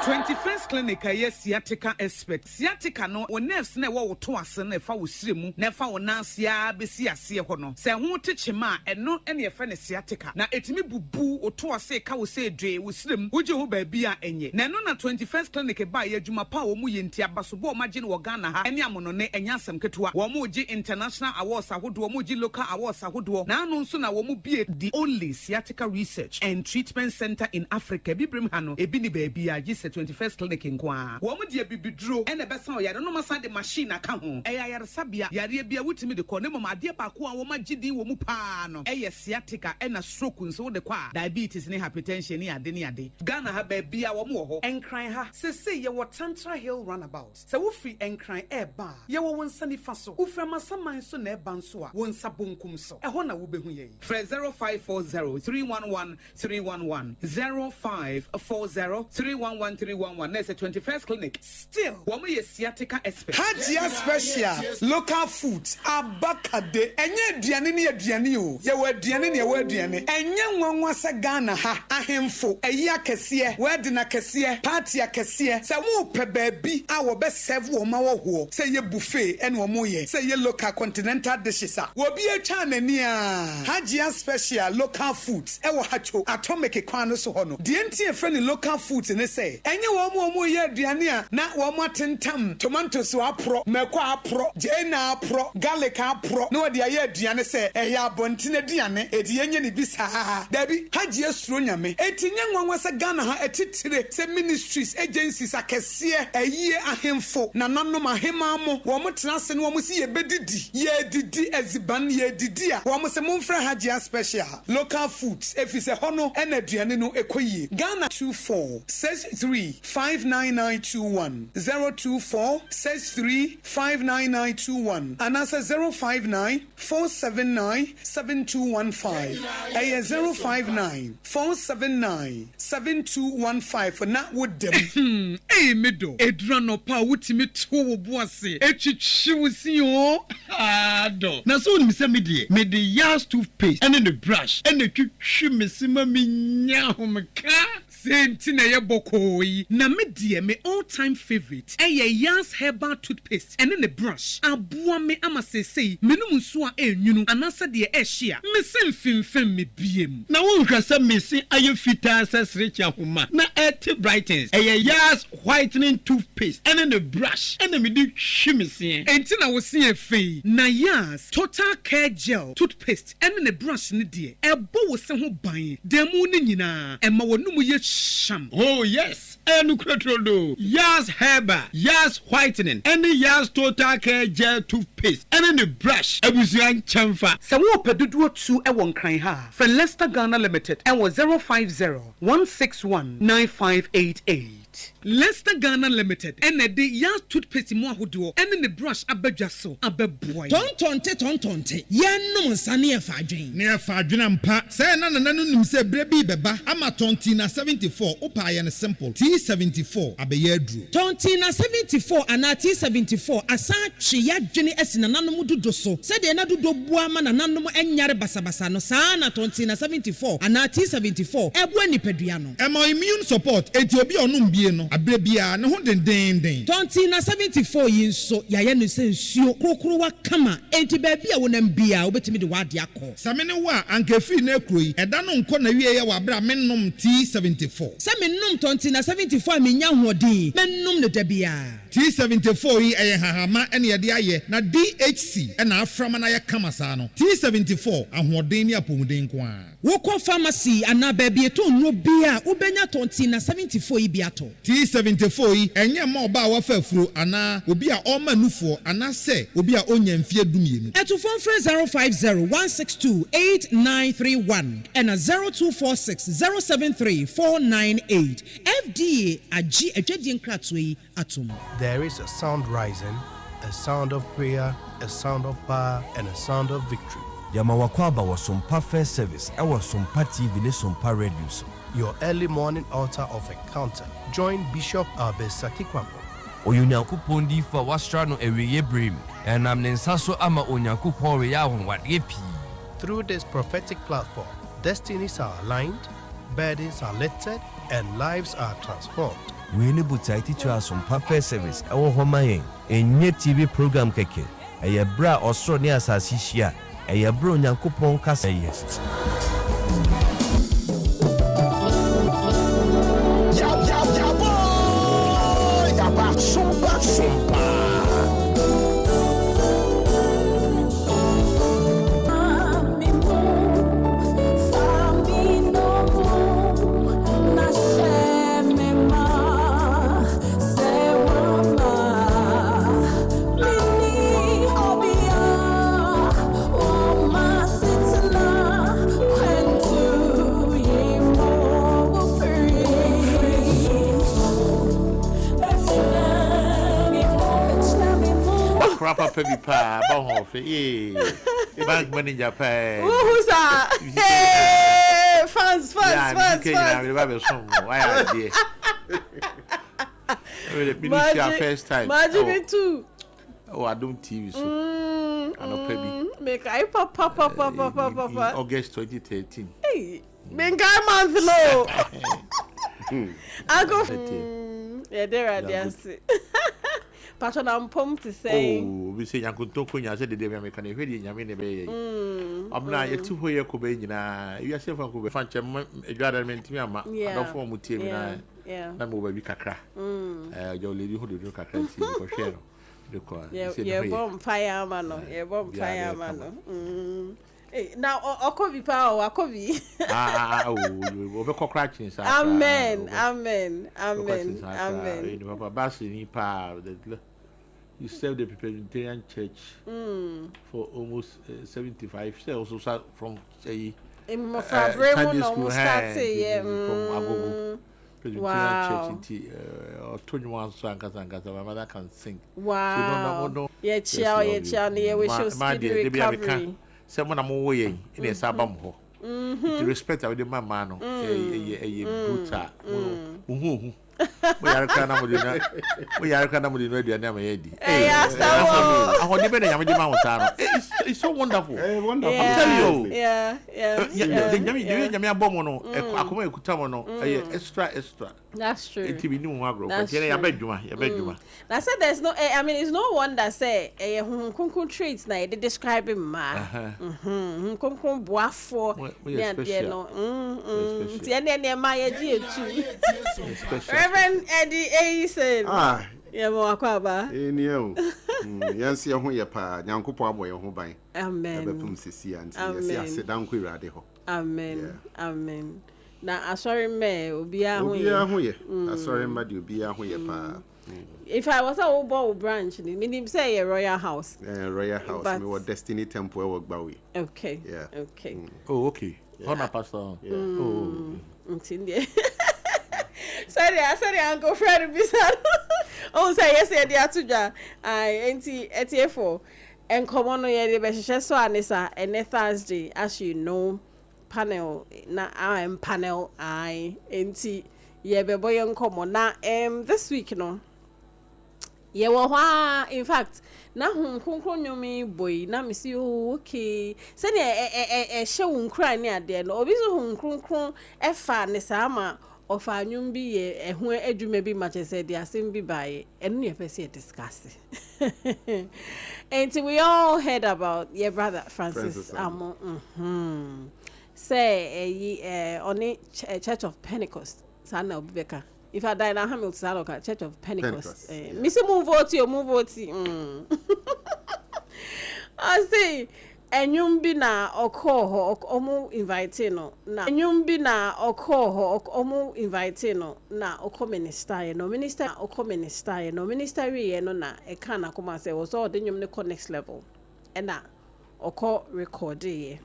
21st Clinic yes sciatica expert. Sciatica no o nerves na wo to ase na fa wo siremu na fa wo nansia besi ase ho no. Se ho techema eno ene ye fa ne sciatica. Na etimi bubu o to ase ka wo se dwe wo siremu. Woje ho ba bia enye. Na no na 21st Clinic ba ye adwuma pa wo mu ye ntia basobo o magye no wo Ghana ha. Ene amono ne enya asem ketewa. Wo mu gi international awards ahodo, wo mu gi local awards ahodo. Na anu nso na wo mu bie the only sciatica research and treatment center in Africa. Bibrim hano ebi ni baby a gi 21st Clinic nkwa. Wo mu die bibidro ene besa o yare no masa de machine aka ho. Eya yare sabia yare bia wutimi de ko ne mama ade ba ko a wo magidi wo mu pa no. Eye sciatica ena stroke nso de kwa diabetes ne hypertension ne ade. Ghana ha baby a wo mu ho. Enkran ha sese ye wo Tantra Hill runabout. Se wo free enkran eba ye wo wonsa ni fa so. Wo fra masaman so na eba nso a wonsa bonkum so. Eho na wo behu ye. Fre 0540 311 311 0540 311 311. That's a 21st Clinic. Still, woman is sciatica expert. Hajia special local foods abakade enye aduane ne aduane o. Ye we aduane ne we aduane. Enye nwanwa se Ghana ha ahemfo eyi akese wedding akese party akese se wo pe baabi a wo be serve wo ma wo ho se ye buffet ene wo mo ye se ye local continental dishes a wo bi atwa nani a Hajia special local foods e wo hacho atomic kwan no so ho no de entie fe ne local foods ne se enye wo mo ye aduane a na wo mo atentam tomatoes apro meko apro jena apro garlic apro no de aye aduane se ehye abontine aduane edi yenye ne bisa dabi Hajia suro nyame etinye nwanwa se Ghana ha etitire se ministries agencies akese eyi ahemfo na nanom ahema mo wo mo tena se no wo mo si ye bedidi ye didi eziban ye didi a wo mo se momfra Hajia special local foods efise hono ena aduane no ekoyi Ghana 2463599921 02463599921 and answer 05947972115 05947972115 for not with them eh medo edrano pa wutimi to wo boase etwitwi wusi o ado na so ni se me de yas toothpaste and the brush and the twitwi mesima minya homka senti na ye bokoyi na me die me all time favorite yas herbal toothpaste and the brush aboa me ama sesei menum nso a enwunu anasa de ehia me semfimfem me biem na wo hwasa mesi aye fita sesrecha homa na et brightens yas whitening toothpaste and the brush and me di hwimese enti na wo se afei na yas total care gel toothpaste and the brush ne die ebo wo se ho ban demu ne nyina ema wonum ye sham. Oh yes, Enukratrodo, Yas Herbal, Yas Whitening, and the Yas Total Care Gel Toothpaste, and the brush, Ebusian Chamfa. Sawo pedudu 2 e won kan ha. For Leicester Ghana Limited, and was 050-161-9588. Leicester Ghana Limited, and the Yas toothpaste mo ahodo, and the brush abedwaso abeboy. Tontonte, yan no sani afadwen. Ne afadwen ampa. Say na nim se brebi beba, ama tontina 74, opa ye simple. T74 abeye dru. Tontina 74 ana T74 asa twe yadwene esina nanom dodo so. Se de na dodo bua ma na nanom enyare basabasa no sa na tontina 74 ana T74 ebu anipadua no. Ema immune support enti obi onum bie no abrebia ne ho den. Tontina 74 yinso yaye no se nsuo krokro wa kama enti ba bia wonam bia obetimi de wade akọ. Samene wa ankefi na ekroyi eda no nko na wie ye wa bra mennom T74. Se mennom tontina 74 menya hodin mennom no da bia. T74 yi eye hahama ene ye de aye na DHC ena aframa na ye kama sa no. T74 ahoden ni apomuden ko a. Woko pharmacy ana ba bia to nro bia ubenya tontina 74 yi bia to. T74 yi enye ma oba wa fafuro ana obi a oma nufo ana se obi a onya mfie dumienu. Eto phone 050-162-8931 and a 0246-073-498. FDA agi ejedi nkratwe atom. There is a sound rising, a sound of prayer, a sound of power, and a sound of victory. Yamawakwaba was Sompa First Service. I was Sompa TV, Sompa Radio. Your early morning altar of encounter. Join Bishop Abesatikwamo. Onyankopon di fa wastrano ewiye brim. And I'm Nensaso ama Onyankopon reya what yepi. Through this prophetic platform, destinies are aligned, burdens are lifted, and lives are transformed. we ne butai teacher Sompa first service ewo ho mayen enye TV program keke eye bra osoro ne asase hia eye bra onyankopon kasa ye Sompa. Papa be pa, bon bank manager pay. Who's that? Hey, fans. Why are they? First time. Imagine too. Oh, I don't TV so. I know baby. Make I papa. August 2013. Hey, make I month no. I go. Yeah, there are there. Patron, I'm pumped to say. Oh, we say Yankuto Kunya said the day we can hear you. I'm not yet 2 years Kubena. You are safe from Kuba Fancham, a garden to Yama. I don't form with him. Yeah, I'm over Kakra. Your lady who do Kakra for share. Yeah, bomb fireman. Yeah, bomb fireman. Now, Okovi power, Okovi. Oh, we cratching. Amen. Papa Bassi, you served the Presbyterian Church for almost 75 years. Also from Sunday school, from Agogo Presbyterian Church. Or 21 songs, my mother can sing. Wow. Yeah, we shall speed recovery. Someone I'm away in a sabam ho. To respect our man, brutal. We are kind of ready and never ready. It's so wonderful. Wonderful. Yeah. Extra. That's true. It be new agro. I said there's no. I mean, it's no wonder say kunkun traits na they describe him ma. Kunkun boafo. Yeah, no. Tiene ma ye too. Reverend Eddie Aisen. Yeah, mo akwaba. Niyo. Yansi ho ye pa, Nyankopon abo ye ho ban. Amen. Ebepum sisi anti, yesi asedan ko irade ho. Amen. Amen. Na asori me obia ho ye. Obia ho ye. Asori ma de obia ho ye pa. If I was a obo branch, meaning say a royal house. Royal house, me what Destiny Temple work bawi. Okay. Yeah. Okay. Oh, okay. Honor pastor. Yeah. Oh. Ntinde. Sorry, Uncle Fred Bissan. Oh, say yes, they are to eti and come on, ye be so anisa and Thursday, as you know, panel na I am panel I enti ye be boy on come na this week no. Ye wa in fact na hunkunkunyomi boy na me see okay se ne she hunkra ne ade no obi so hunkunkun e fa ne sama of a nyum bi ye ehun adwuma bi match say the asem bi bae eno ne fese discuss. And we all heard about your brother Francis Amo. Say on a Church of Pentecost sana obeka. If I die now Hamilton Church of Pentecost. Missy move vote. I say enyum bi na okho omo invite no na enyum bi na okho omo invite no na okho minister no minister we no na e kan na come say was all the nyum ne next level and na okho record ye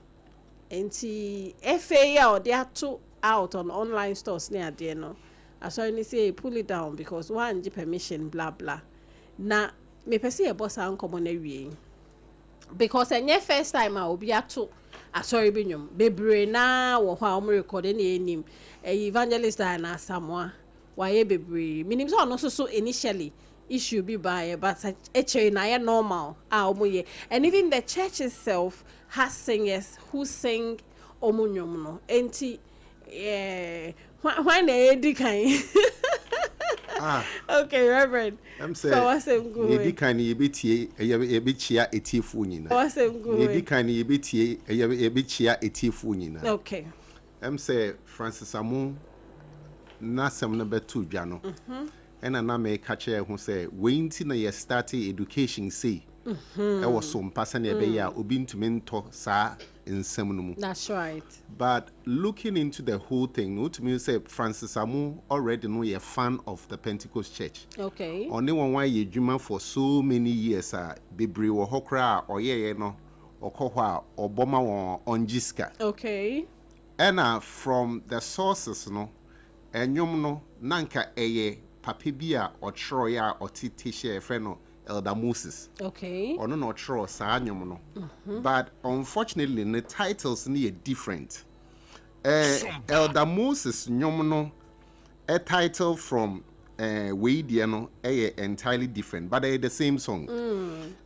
enti FA ya they ato out on online stores near there no as I say pull it down because one permission blah blah na me pese e boss an come na wie because enye first time I will be ato asori binyum bebre na wo hwa o record na enim evangelist na Samoa why bebre minim so no so initially issue be by but actually na normal omoye and even the church itself has singers who sing omunyum no enti why na edi kan Okay, Reverend. I'm saying, maybe can you be tea, a bit chia a tea funina. Maybe can you be tea, a bit chia a tea funina. Okay. I'm say Francis Amu, Nasam number 2, Jano. And I may catch her who say, waiting a starting education, say. I was some person a bear, ubin to mentor, sir, in Seminum. That's right. But looking into the whole thing, what me say, Francis Amu already know you're a fan of the Pentecost Church. Okay. Only one why you dream for so many years, Bibri or Hokra or no, or Kohwa or Boma or Onjiska. Okay. And from the sources, no, and no, Nanka eye, Papibia or Troya or Titisha Freno. Elder Moses. Okay. Or no true, no. But unfortunately, the titles are different. Elder Moses, nyomono, a title from Wadiano, entirely different, but they're the same song.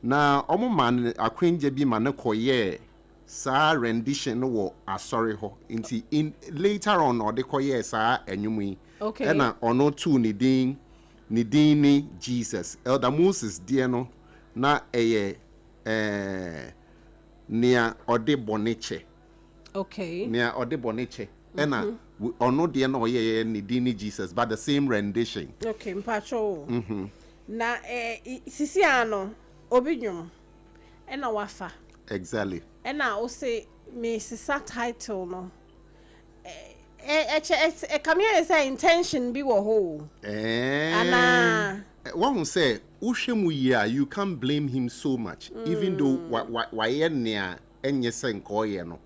Now, man, a queen jebi manako ye, sa rendition no sorry ho. In later on, or the koye sa enyumi. Okay. And no two Nidini Jesus. Elder Moses Diano na eye near Ode Boniche. Okay. Near Ode Boniche. Ena ono diano ye Nidini Jesus, but the same rendition. Okay, mpacho. Na sisiano obinyum. Ena wafa. Exactly. Ena o say me sisa title no. Come here say intention be wo ho. Ana one who say Ushemu ya you can't blame him so much even though why near enye senko ye no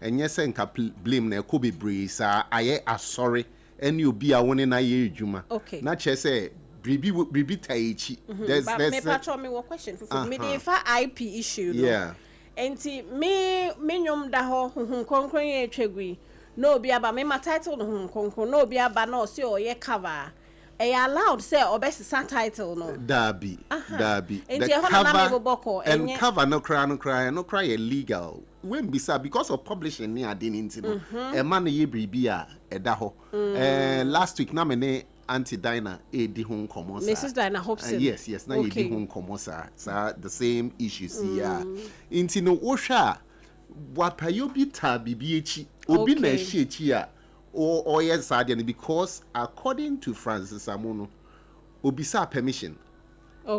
enye senka blame na ko be brisa aye sorry and you be a one na ye adwuma na che say bribi taichi there's me patcho me one question for me dey fa IP issue no yeah enti me nyom da ho konkron ye twegui no be aba me my title no konkron no be aba no se o ye cover e allowed say obesisa title no dabi the cover and cover no cry illegal when bisa because of publishing near den into e man ye bribia e da ho last week na me ne Auntie Dinah di hon komo Mrs. Dinah Hobson yes na ye di hon komo sa the same issues here into no osha wapayo bi ta bibi echi obi na ehie echi a or yes because according to Francis Amuno obisa permission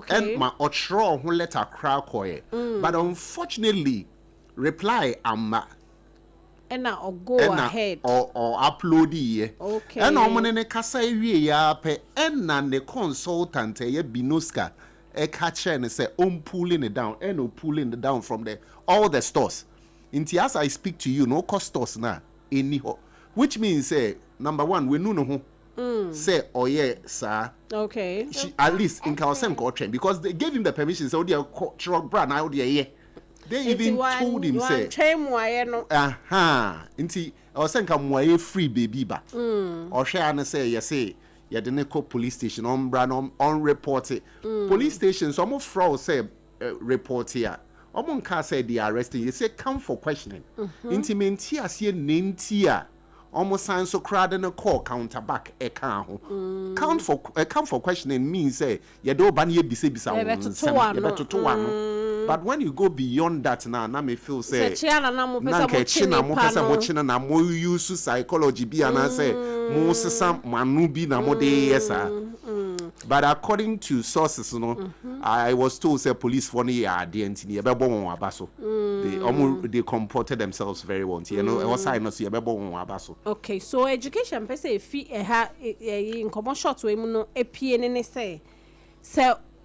and my otro who letter crack but unfortunately reply amma and now go ahead or upload ye and on ne kasa wie ya pe and na the consultant ye binoska e catcher and say pulling it down and pulling it down from all the stores inti as I speak to you no cost stores na any which means say number one we no say oh yeah sir okay she at least in Kawasem train because they gave him the permission so they truck brand now they even told him say no inti I was saying come free baby ba or share and say you say you didn't call police station on brand on report it police station some of fraud say report here Omon ka say they arresting you say come for questioning intimate here see nentia almost sign so crowd and a call counter back a come for questioning means say you do ban ye bisa but when you go beyond that now me feel say na mo use psychology bi and say mo sesa manu bi na mo dey yes but according to sources I was told say police for no year dey ntini e be bo won abaso they comported themselves very well you know e was I no see e be bo won abaso. Okay, so education per se fi in common short we mu no epie ne say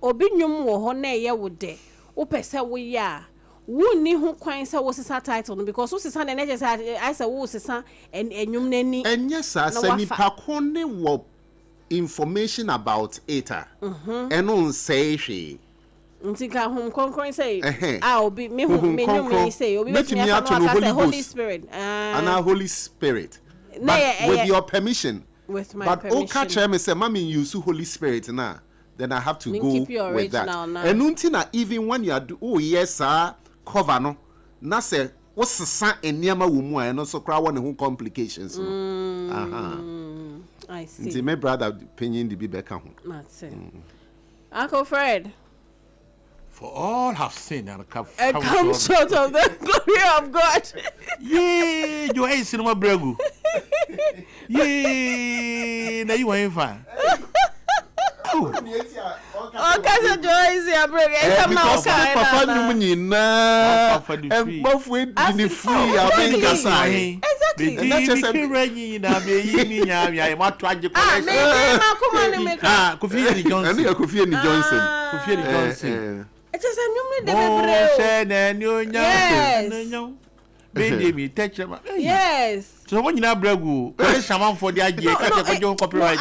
obi nwum wo ho na ye wo de wo pese wo ya wunni ho kwan say wo sesa title no because wo sesa na just I say wo sesa enwum nani enye sa sani pa kon ne wo information about it and on say she ntika hom konkron say obi me nwum say obi me Holy Spirit and Holy Spirit but with your permission with my but permission but catch me say mommy use Holy Spirit now then I have to go with that and until even when you are yes sir cover no na say what's the son in Yama Wumu and also cry one who complications. I see. My brother opinion to be back home. That's it. Uncle Fred. For all have sinned and come short of the glory of God. Yay, you ain't seen my bregu. Yay, now you ain't fine. Oh, cousin Joyce, I'm bringing because Papa Numina and both with the free. Exactly. And that's just a rainy. I'm what tragic. Kofi Johnson. It is a new yes. So when you now bregu, someone for the idea copyright.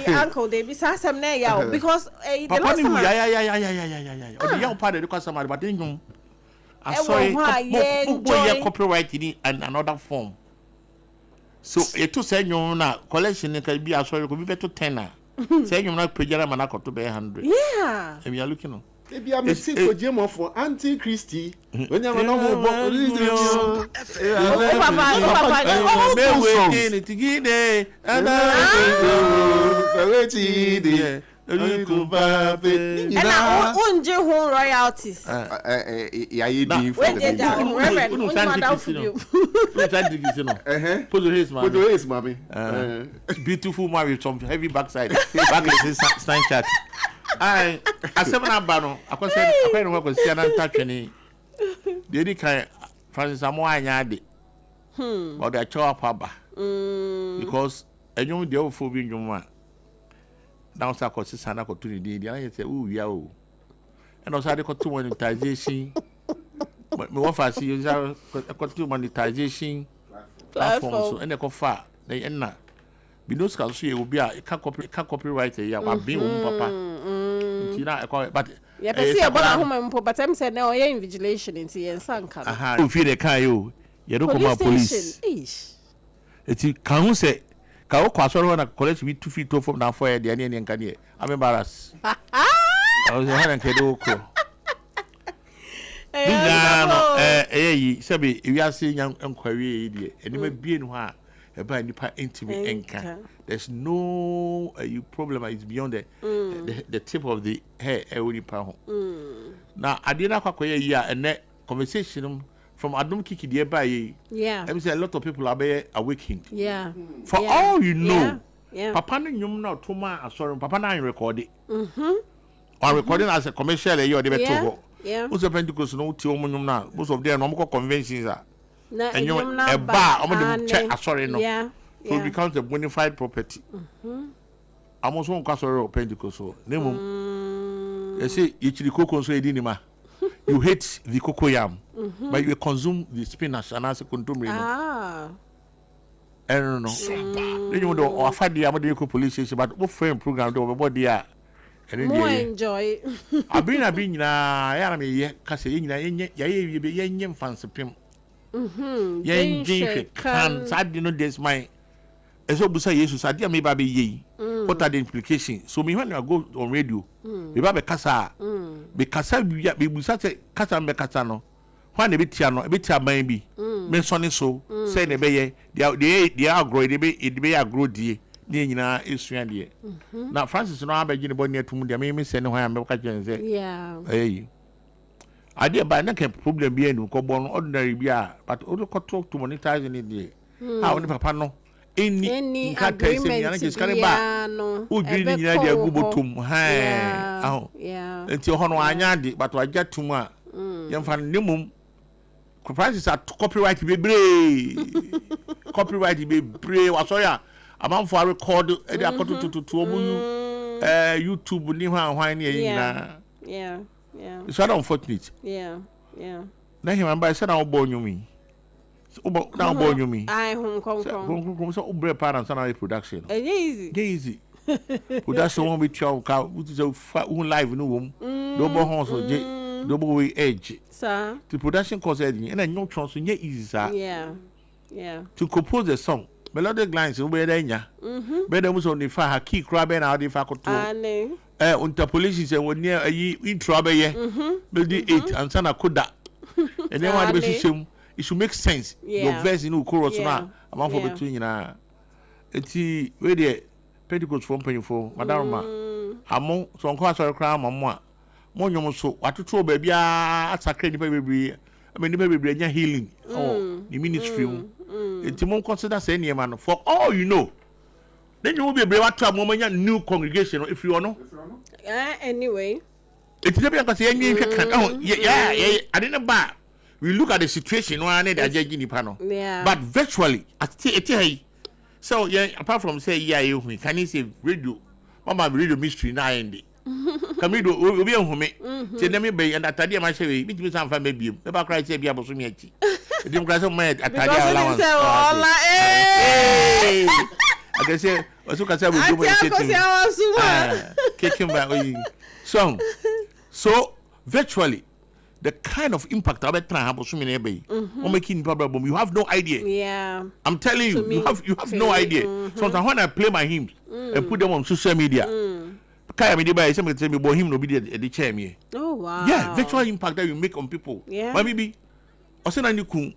Uncle David, some because the last time the young part of somebody, but then I saw it copyright in another form. So it to say you now collection can be as well, could be better tenor. Say you're not pajama manako to be 100. Yeah. And we are looking on. Maybe I'm a for Jim for Auntie Christie. When you're no royalties. Beautiful marriage, some heavy backside. Back chat. I seven abano. I can work with Sienna Tachini. The Edika Francis Amoyadi. Or the Choa Paba. Because a young deal for being young one. Now, Sako Sisana to the I say, ooh, yao. And also, I got two monetization. But me what I see is I got two monetization platforms and they go far. They end not. Because see will be a copyright ya wa bin wo papa ntina e ko but ya pese e bona homa mpo but am say na o ye invigilation nti ye nsanka aha you feel the car you do come police eti kan hu say ka wo kwasoro na collect we 2 feet from na for de ne nka ne am embarrass I was having kedo ko no sebi we are seeing enquiry de enima bie no ha about nipa intimate enka. There's no problem is beyond the tip of the hair nipa ho. Now adina kwakoye ya and conversation from Adum Kiki the by yeah. I say a lot of people are be awakened. Yeah. For all you know, yeah. Papa no nyum na toma sorry Papa na record it. On recording as a commercial you dey beto ho. Yeah. Most of Pentecost no ti o nyum na most of them no mo conventions are. And you a bar, I'm going to check. Sorry, no. Yeah. So it becomes a bona fide property. I'm also on Castle Pentecost. Nemo. You see, each the cocoa so you hate the cocoa yam, but you consume the spinach and as a consumer. I don't know. Then you know, I find the American police station, but what frame program do about there? More enjoy. I've been I am a case in fancy pim. Can sad know this my so busa Jesus adia me ba be ye what are the implications so me when I go on radio me ba be kasa be kasa be busa say kasa me kasa no when e be tia no e be tia ban bi me so ne so say ne be ye they agro they be agro die ne nyina esua de na Francis no abegi ne boni atum de me say ne hwan me ka jen say yeah I did buy no problem be any cobon ordinary beer, but also talk to monetizing it. How any papa no any agreement is carry back. Who did in the idea Gubotum? Yeah, until Hono Anyadi, but I get to my young fan Nimum. Prices are copyright be brave. Copyright be brave. Was so ya. Amount for record to YouTube yeah. Yeah. It's not unfortunate. Yeah. Now him by said I'll born you me. Now born you me. I home come. So ubre parents and production. Easy. Production won't be chow cow, which is a live no room. Double horse or double way edge. Sir. The production cost and I no chance yet easy, sir. Yeah. To compose the song. Melodic lines over there, better was on the fire, key crab and out the faculty. Unter police is when near a in trouble, maybe 8 and son of Kuda. And then what the it should make sense. Your verse in chorus na among for between na. Eti we dey Pentecost from Pennyfo, Madam Among so nko asori kra mamo a. Mo nyom so watoto ba bia atakra ni bebre. I mean, the baby healing the ministry. Eti mo consider say niema no for all you know. Then you will be able to have a new congregation if you know. Anyway. It's a bit say yeah, I didn't buy. We look at the situation one day judging the panel. Yeah. But virtually, so yeah, apart from say yeah, you can you say radio, Mama radio mystery na end. Come we be on home. Say let me be and atade ma say we be some family be. Never cry say be aboso me achi. Dem cry say my atade allowance. I can say also can say we go kicking by so virtually the kind of impact that happens to me making problem you have no idea. Yeah, I'm telling you, you have no idea. Sometimes when I play my hymns and put them on social media, kaya me dey buy somebody tell me but him no be the chair me. Oh wow. Yeah, virtual impact that you make on people. Yeah. Maybe osena ni kun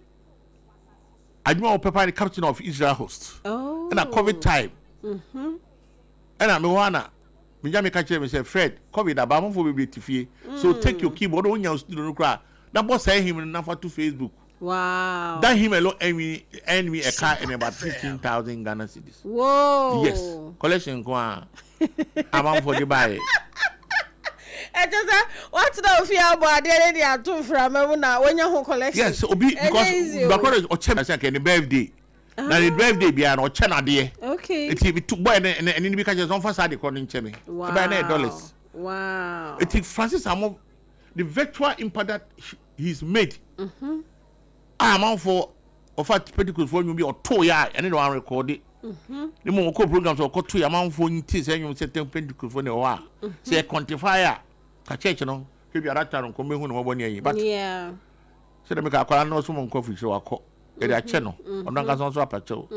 adwuma o papa the captain of Israel host. Oh. And a COVID time. And I me wana me jam me catch me say Fred COVID aba for be tifie. So take your keyboard on your studio no cry. That boss say him na for to Facebook. Wow. That him alone earn me a car in about 15,000 Ghana cedis. Whoa. Yes. Collection kwa. I'm for the buy. I just what's the fear about the are two from when you collection? Yes, because because or chema say the birthday. Now the birthday be an or chena there. Okay. It be took boy and because just on facade according to me. Wow. Buy $9. Wow. It is Francis Amo the virtual impact that he's made. I'm out for fact Pentecost for you be or 2 years and then I record it. The more programs or cut 2 amount for tis and you set them Pentecost for no say quantifier catch no maybe that time come home 1 year but yeah so they make a call no some coffee so I call a channel on that so apacho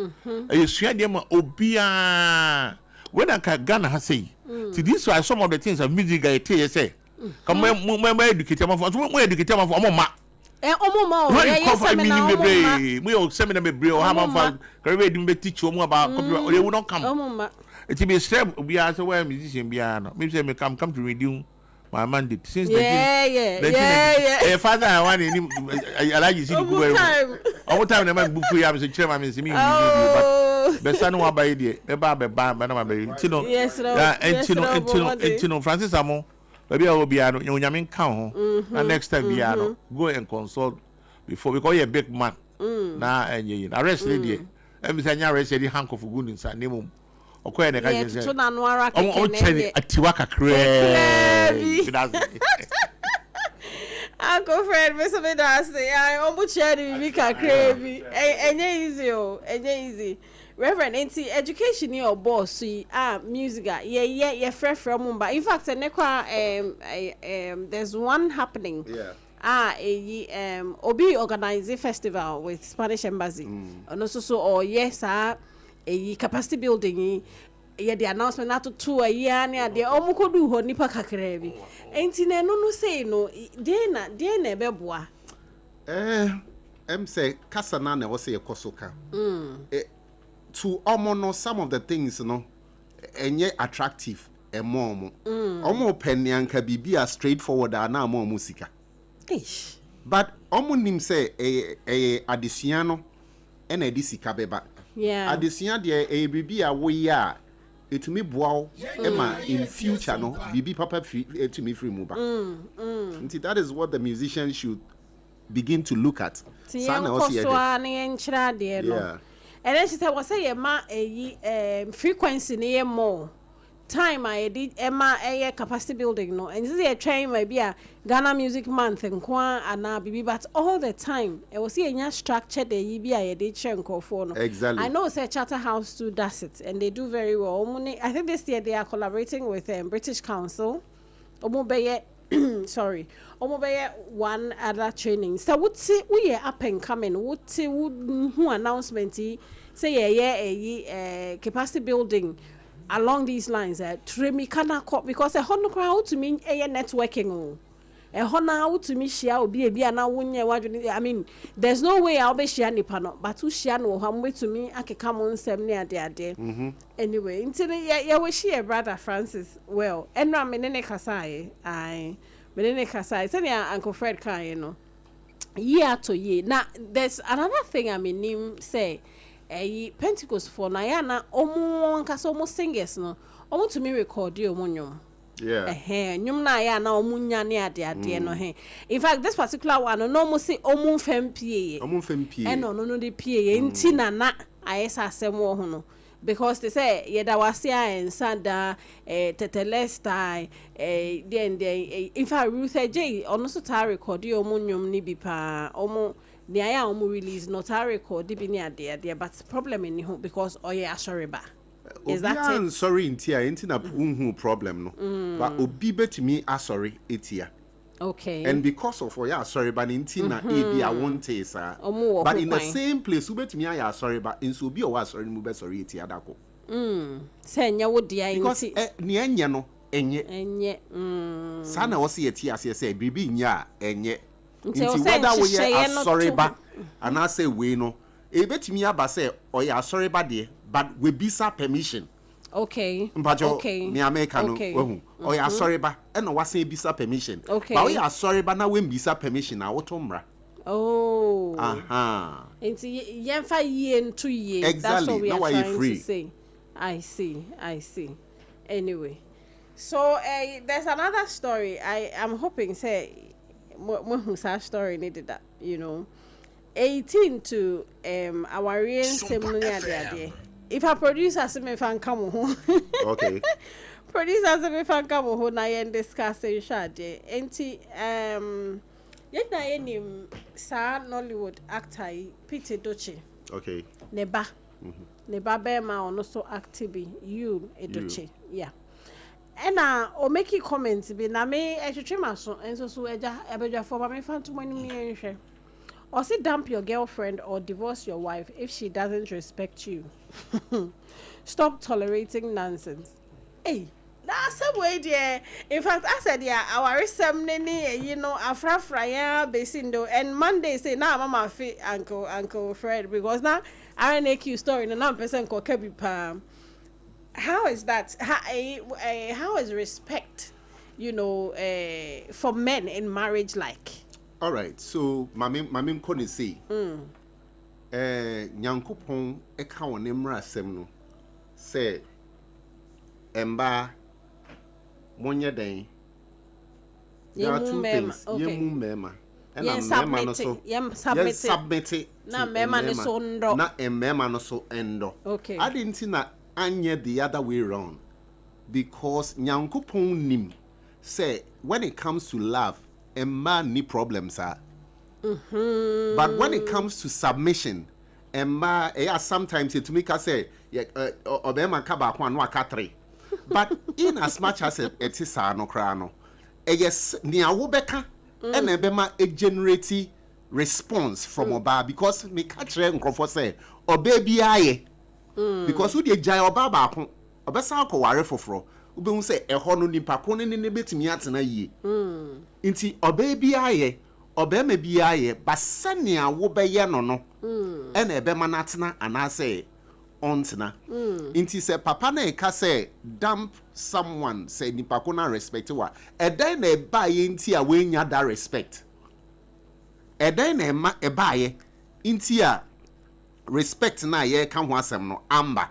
you share them obia when I can Ghana has say to this why some of the things of music I tell you say come more educate them for more educate them for more we all seminar be or have fun. Caribbean teach you more about copyright. They will not come. It be a step. We are so well musician. Maybe they come to redeem my mandate since the father I want him. I like you see all time the man buffet. I'm saying chairman is me. But son wa by the ba Tino. Yes, Tino Francis Amo. Maybe I will be a young count. And next time, go and consult before because you're a big man. Now, and you arrest lady. Every time you arrest the hank of good inside name. Or quite a kind of Tiwaka crazy. Uncle Fred, Mr. Medasi, I almost shared with Mika Cravy. And easy. Reverend, education your boss, see, music, yeah, fresh from Mumbai. In fact, there's one happening. Yeah. Obi organize a festival with Spanish Embassy. And also, yes, a capacity building. Yeah, the announcement not to 2 a year near the Omukodu Honipa Kakrevi. Ain't in no say no, Dana Bebois. Say, Casanana was a Kosoka. To almost some of the things, and yet attractive and more. Almost penny and be a straightforward and now more musica. But almost say a Adiciano and a Disica beba. Yeah, Adician, dear, a baby away. It me wow, Emma in future, no, BB Papa to me free move. That is what the musicians should begin to look at. Yeah. And then she said, "Was say a frequency near more time I did Emma a capacity building no, and this is a train maybe a Ghana Music Month and Kwan and now BB, but all the time it was a structure the EBI a did chenko for no. Exactly. I know say Charterhouse too does it and they do very well. I think this year they are collaborating with British Council. Sorry. One other training. So what say we are up and coming? What say who announcement say capacity building along these lines? Tremi kana because a hundred crowd to mean a networking. hona wutumi hia obi bia na wonye wadwene I mean there's no way I'll be share nipa no but who share no ha wetumi akeka mo nsem ne ade anyway until ya we share brother Francis well enra me ne kasae ai me ne kasae say Uncle Fred kan no year to year now there's another thing I mean say Pentecost for na ya na omo nkasa omo singers no omo to me record omo nyom nyom na ya na omo nya ne ade no in fact this particular one no omo say omo fam pie no de pie nti na ayesa asem wo ho no because they say yeda wasia and sanda tetelesta then in fact Ruth J ono so ta record omo nyom ni bi pa omo the aya omo release not a record bi ni ade but problem in home because oye asoriba is that it sorry inti na unhu problem no but obi betimi asori etia okay and because of oya asoriba inti na ebi a wonte sa but in the same place ubetimi aya asoriba inso obi o asori mu be sorry etia dako say nya wo dia because ni enye no enye sana wo se etia se bibi nya enye inti whether we are sorry ba and I say we no e betimi aba say oya sorry ba de but we bisa permission okay me America no wehu oya sorry ba e no wase bisa permission but oya sorry ba na we bisa permission na wotomra inti yemfa ye ntu ye exactly. That's what we are trying free. To say I see anyway so there's another story I am hoping say Musa story needed that, you know. 18 to our real seminar. If a producer say me fan come home. Okay. Producer say me fan come home na yen discuss shade. Enti yet na yen sa Nollywood actor Peter Doche. Okay. Neba. Neba be ma ono so active you Edoche. Yeah. O make comments be na me etwetwe so enso so ebeja for me fan to money me enhwe or say dump your girlfriend or divorce your wife if she doesn't respect you. Stop tolerating nonsense. Hey, that's a way there. In fact, I said our resem you know afra ya besindo and Monday say now mama fit Uncle Fred because now I make you story na na person ko kebi pa. How is that? How is respect, you know, for men in marriage like? All right. So, mami koni say, nyankopon eka wonemra asem no say emba monye den. There are two things. Yemu mema. Yen submit. Na mema no so ndo. Na mema no so endo. Okay. I didn't see na anye the other way around because nyankopon nim say when it comes to love a man need problems but when it comes to submission a man sometimes it make us say obema ka ba kwa no aka 3 but in as much as it is no kra no yes ni awo beka e na be ma generate response from oba because me ka kire nkrofo say oba bi aye because who dey jai oba ba ko obesa akoware foforo ubehun say eho no nipa ko ne betimi atena yie nti oba bi aye oba ma bi aye basania wo beye no e na ebe ma natena anase ontena nti say papa na e ka say dump someone say nipa ko na respect wa edan na e ba ye nti a we nya that respect edan na e ma e ba ye nti a respect na ye kan ho asem no amba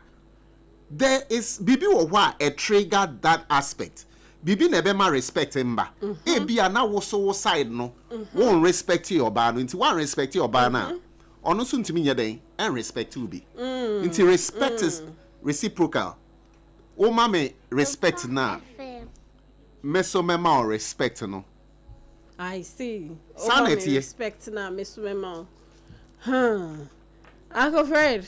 there is bibi wo hwa a trigger that aspect bibi na be ma respect mba e bia na wo so side no won respect your ba no nti one respect your ba na ono so ntimi nya den and respect you be nti respect is reciprocal o ma me respect na meso mema respect no I see sanity respect na meso mema Uncle Fred.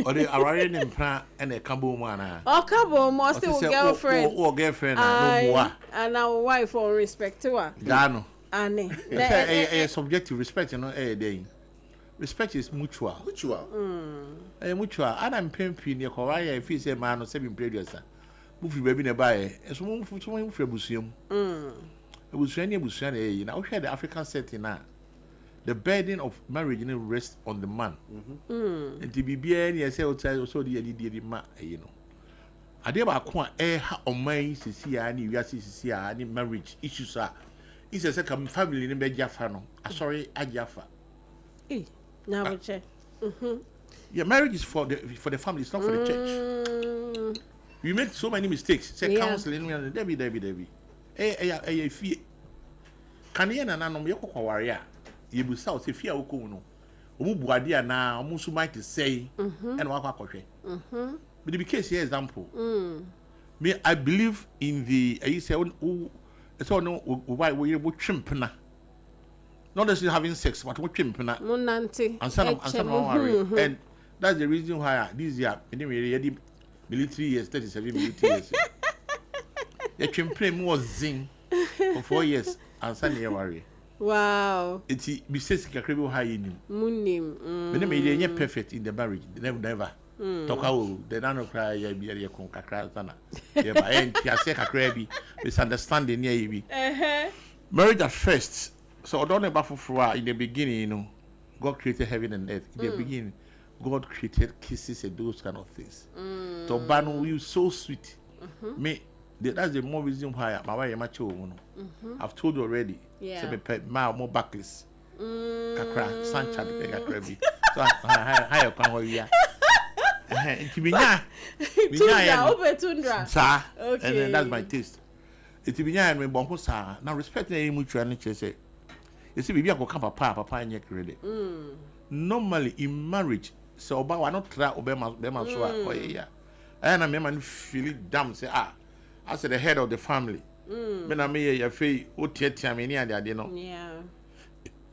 Or the Ararian in Pra and a Cabo Mana. Oh, Cabo, most of girlfriend. Or girlfriend, no more. And our wife for respect to her. Dano. Annie. A subjective respect, you know, a day. Respect is mutual. Mutual. And I'm paying your Korea if he's a man or 7 previous. Movie baby nearby. As one for someone for museum. Ebusuani now we the African setting now. The burden of marriage rests on the man. And to be any say also the man, you know. Adeba kwa ha omai sisi ani wiase sisi ani marriage issues are. It's a second family in Bejafa no. Sorry, Ajafa. Now we check. Yeah, marriage is for the family, it's not for the church. We make so many mistakes. Say counseling, Debbie. Fee. Can you na no me kwa warrior? You will say fear uko no. Omu buadia na omu so might say and wa kwahwe. But the case here example. Me I believe in the you say so no why we chimpna. Not just having sex, but we chimpna. And that's the reason why this year anyway military years 37 military years. The chimpna more zing for 4 years and Sunday worry. Wow. It's business kakrebi high in Munim. When they perfect in the marriage, never. Talk out the nano cry be a kakra sana. Yeah, but and ya say kakrebi misunderstanding near you. Marriage at first. So don't ever for in the beginning, you know, God created heaven and earth. In the beginning, God created kisses and those kind of things. So Banu, you so sweet. Me, that's the more reason why my wife macho. I've told you already. Yeah. So more backless. Kakra, Sancha, the Kakrebi. So I can where we are. Tundra. Sir. Okay. And then that's my taste. It's be and me bonko sa. Now respecting any mutual nature say. You see, baby, I go come papa and yet credit. Normally in marriage, so about why not try Obama so yeah. And I remember feeling damn say I said the head of the family. When I may your face, what I mean, you know. Yeah.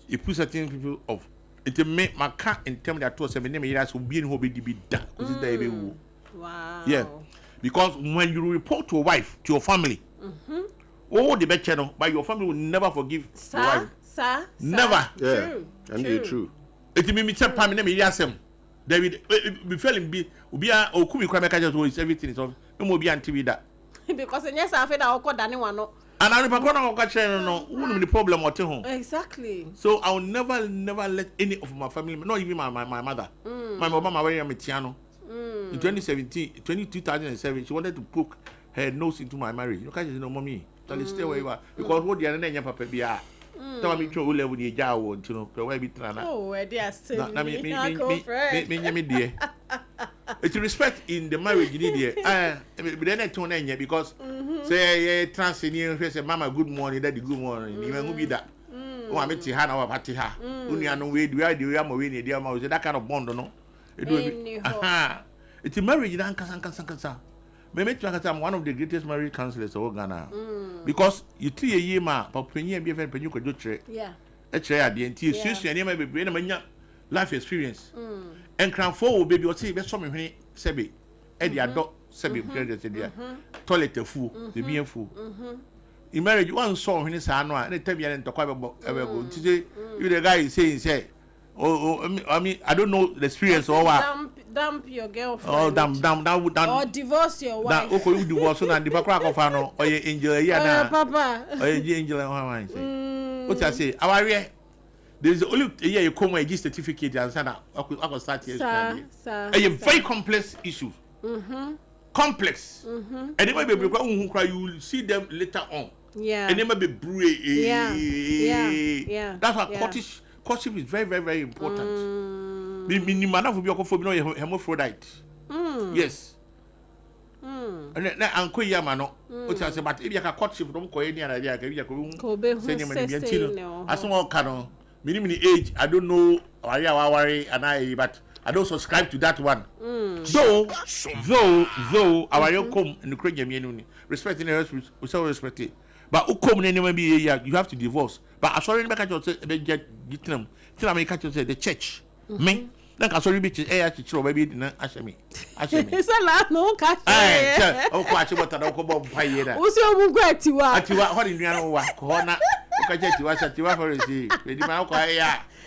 You put certain people of it make my cat and tell me that to us name years will be in hobby to be done. Wow. Yeah. Because when you report to a wife, to your family, oh the bad channel, but your family will never forgive your wife. Never. Yeah. And true. It mean me tell Pam name yasem. David be feeling be o kumi kwa meka just everything is all. No more be anti that. Because yes I feel that o dani wano. And I never gonna go no the problem what home. Exactly. So I will never let any of my family, not even my mother. My mama married me Tiano. In 2007, she wanted to poke her nose into my marriage. You can't just know mommy. Tell stay where you are. Because what the other name papa be are. Tell me to level the jaw, you know, the way be trana. Oh, where they are still. Me dear. It's respect in the marriage you need here. But then I turn in because say trans in here say mama good morning, daddy good morning. Even who be that. Oh, I met her now party her. Only I know where do I do am away dear ma that kind of bond no. It's a marriage in Ankansa. Me make I'm one of the greatest marriage counselors of Ghana. Because you 3 year ma papenya be friend penyu ko do tre. Yeah. E tre ade nti esusu ene ma bebre na manya life experience. Enkranfo wo baby o say be so me hwene sebe. E dia do sebe credit dia. Toilet fu, the bien fu. In marriage one so hwene sa no a na tabi ya ntokwa be go. Nti you the guy is saying say I mean, I don't know the experience or what. Dump your girlfriend. Oh, dump. Or divorce your wife. Okay, you divorce and the background of ano. Or you angel, yeah, Papa. Or you angel, how I say. What I say, our there's only a year you come with a certificate and say that I could start here. Sir. A very complex issue. Complex. And they might be who cry. You will see them later on. Yeah. And they might be brave. Yeah. That's why courtship is very, very, very important. The man of your hermaphrodite. Yes. And then Uncle Yamano, which I say, but if you have courtship from Korean idea, I can say, as small canon, minimum age, I don't know, but I don't subscribe to that one. Though, our young come and the Korean respecting the rest with so respect it. But you have to divorce. But I sorry, make you get them. Tell me, catch you say the church. Me, like I sorry, bitches. I actually baby didn't ask me. It's a lot, no catch. Oh, catch what I don't come up by here. Who's your great to what? What in your corner? Catch you, I said you are for receive. Lady Malcolm,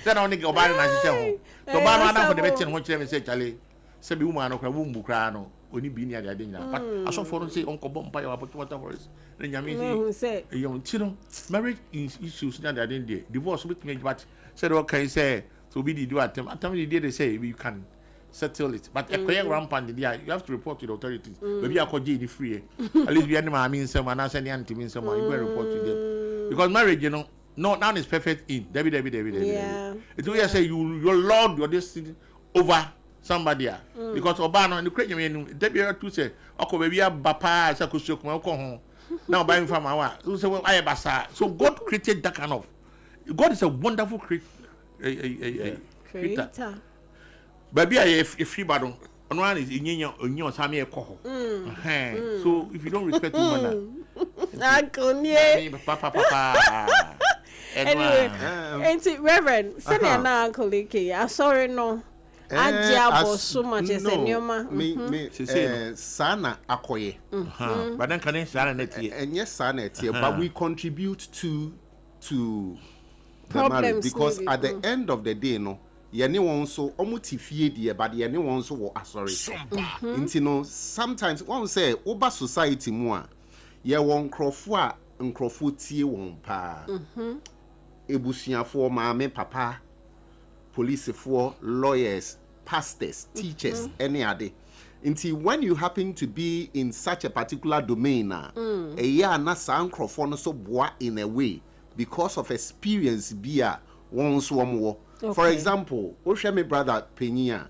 then only go by and I tell. So, Bana for the veteran, what you say, Charlie. Sabi woman or Krawumbu Crano. oni bi ni ade nyina but asofo no say onko bomb pa ya water forest na nyame say you know marriage issues na ade there divorce with me but said okay say so be the do attempt they say you can settle it but ekoye rampant there you have to report to the authorities maybe akoje ni free at least be any ma mean some na say ni anti mean some you go report to them because marriage you know no now is perfect in Debbie. It will say your lord your destiny over somebody because Obama and the create you Debbie to say okay baby bapa say ko kuma ko ho now buying from our say well I basa so God created that kind of God is a wonderful creator. Baby if you bad on one is in your sami e ko ho so if you don't respect woman papa anyway, Reverend, send your uncle Ike. I'm sorry, no. I so much as a new man. Sana Akoye. But then can Sana and yes, Sana, but we contribute to the marriage because at the end of the day, no. Yeni won so omuti fie die but yeni won so wo asori. Nti no sometimes one say oba society mu a ye won nkrofo tie won pa. Ebusuafo maame papa policefoɔ lawyers pastors teachers any ade nti when you happen to be in such a particular domain eya na saa nkrofo no so boa in a way because of experience bia won so wo. For example, Oshemi brother Penya,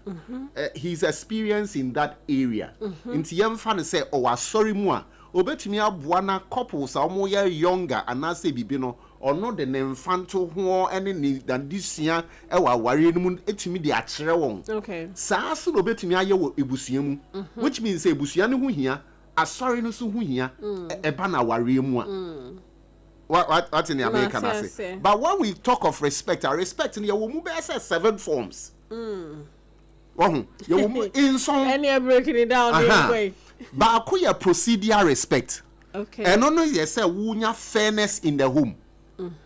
he's experienced in that area. Nti yemfa no say o asori mu a obetumi aboa na couples a omo ye younger and na say bibi no or not the infanto ho any than this year e wa ware no etumi de akere won. Okay. Saa so obetumi aye wo ebusua mu which means say ebusua no ho hia asori no so ho hia e ba na ware mu a. What in the American I say. But when we talk of respect, I respect in your woman says 7 forms. Your woman in some any breaking it down the way. But akuya procedural respect. Okay. And no you say wunya fairness in the home.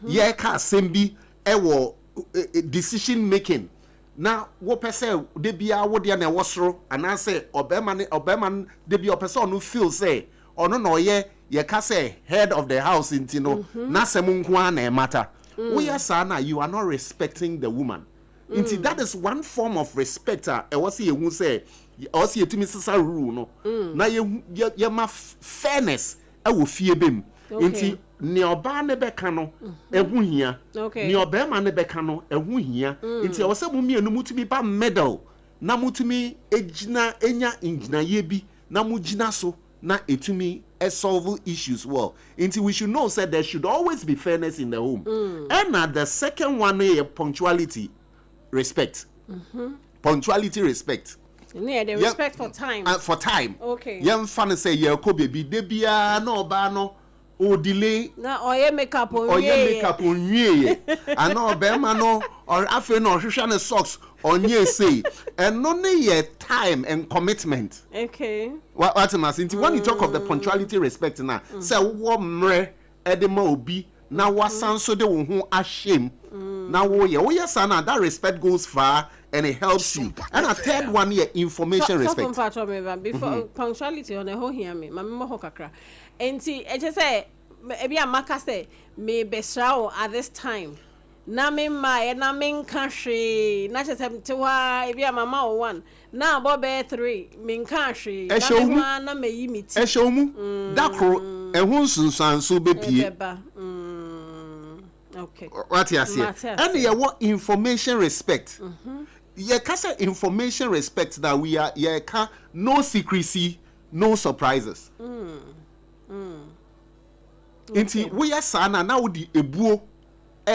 Ye ka sembi ewo decision making. Now what person de bia wo de na wosoro and I say obema de bia person no feel say ono no ye ka say head of the house intino na semu nko na matter. We are sana you are not respecting the woman. Inti that is one form of respect e was ye hu say o se yetumi sisa rule no na ye ma fairness e wo fie bem. Inti ne oba ne beka no ehu hia ne oba ma ne beka no ehu hia inti o se mu mienu mutumi ba medal na mutumi ejina enya ingina ye bi na mugina so na etumi solve issues well. Until we should know that there should always be fairness in the home. And the second one is punctuality, respect. Punctuality, respect. Yeah, the respect for time. For time. Okay. Young fan say yeah, ko baby debia no ba no o delay. Na oye makeup on ye. And no be man no or afe no hwehwe ne socks onye say and no ne time and commitment. Okay. What am I saying? When you talk of the punctuality respect now, say wo mre edema obi na wasan so de wo ho ashame na wo ye sana that respect goes far and it helps you. And a third one here information respect. Before punctuality on the whole hear me mama ho kakra. Enti e just say e bia maka say me besrawo at this time. Na me ma na me nka hwe na chesem te wa e bia mama o 1 na bobe 3 me nka hwe na me yi miti e show mu dakro e hu sunsanso be pie okay what you say and ye what information respect ye ka say information respect that we are ye ka no secrecy no surprises Inti we are sana na odi ebuo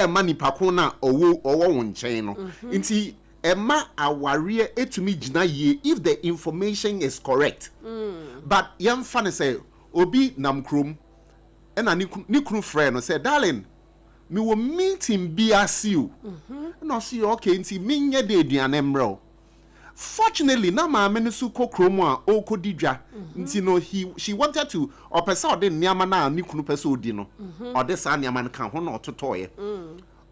mani pakona owo won nchen no nti ema aware etumi gina ye if the information is correct but yam fan say obi nam krom na ni kru friend no say darling me wo meeting bi asiu no see okay nti menye de aduane mro fortunately na ma me su kokrom a okodidwa nti no she wanted to or person de niama na ni kunu person odi no or de sa niama kan ho na ototoye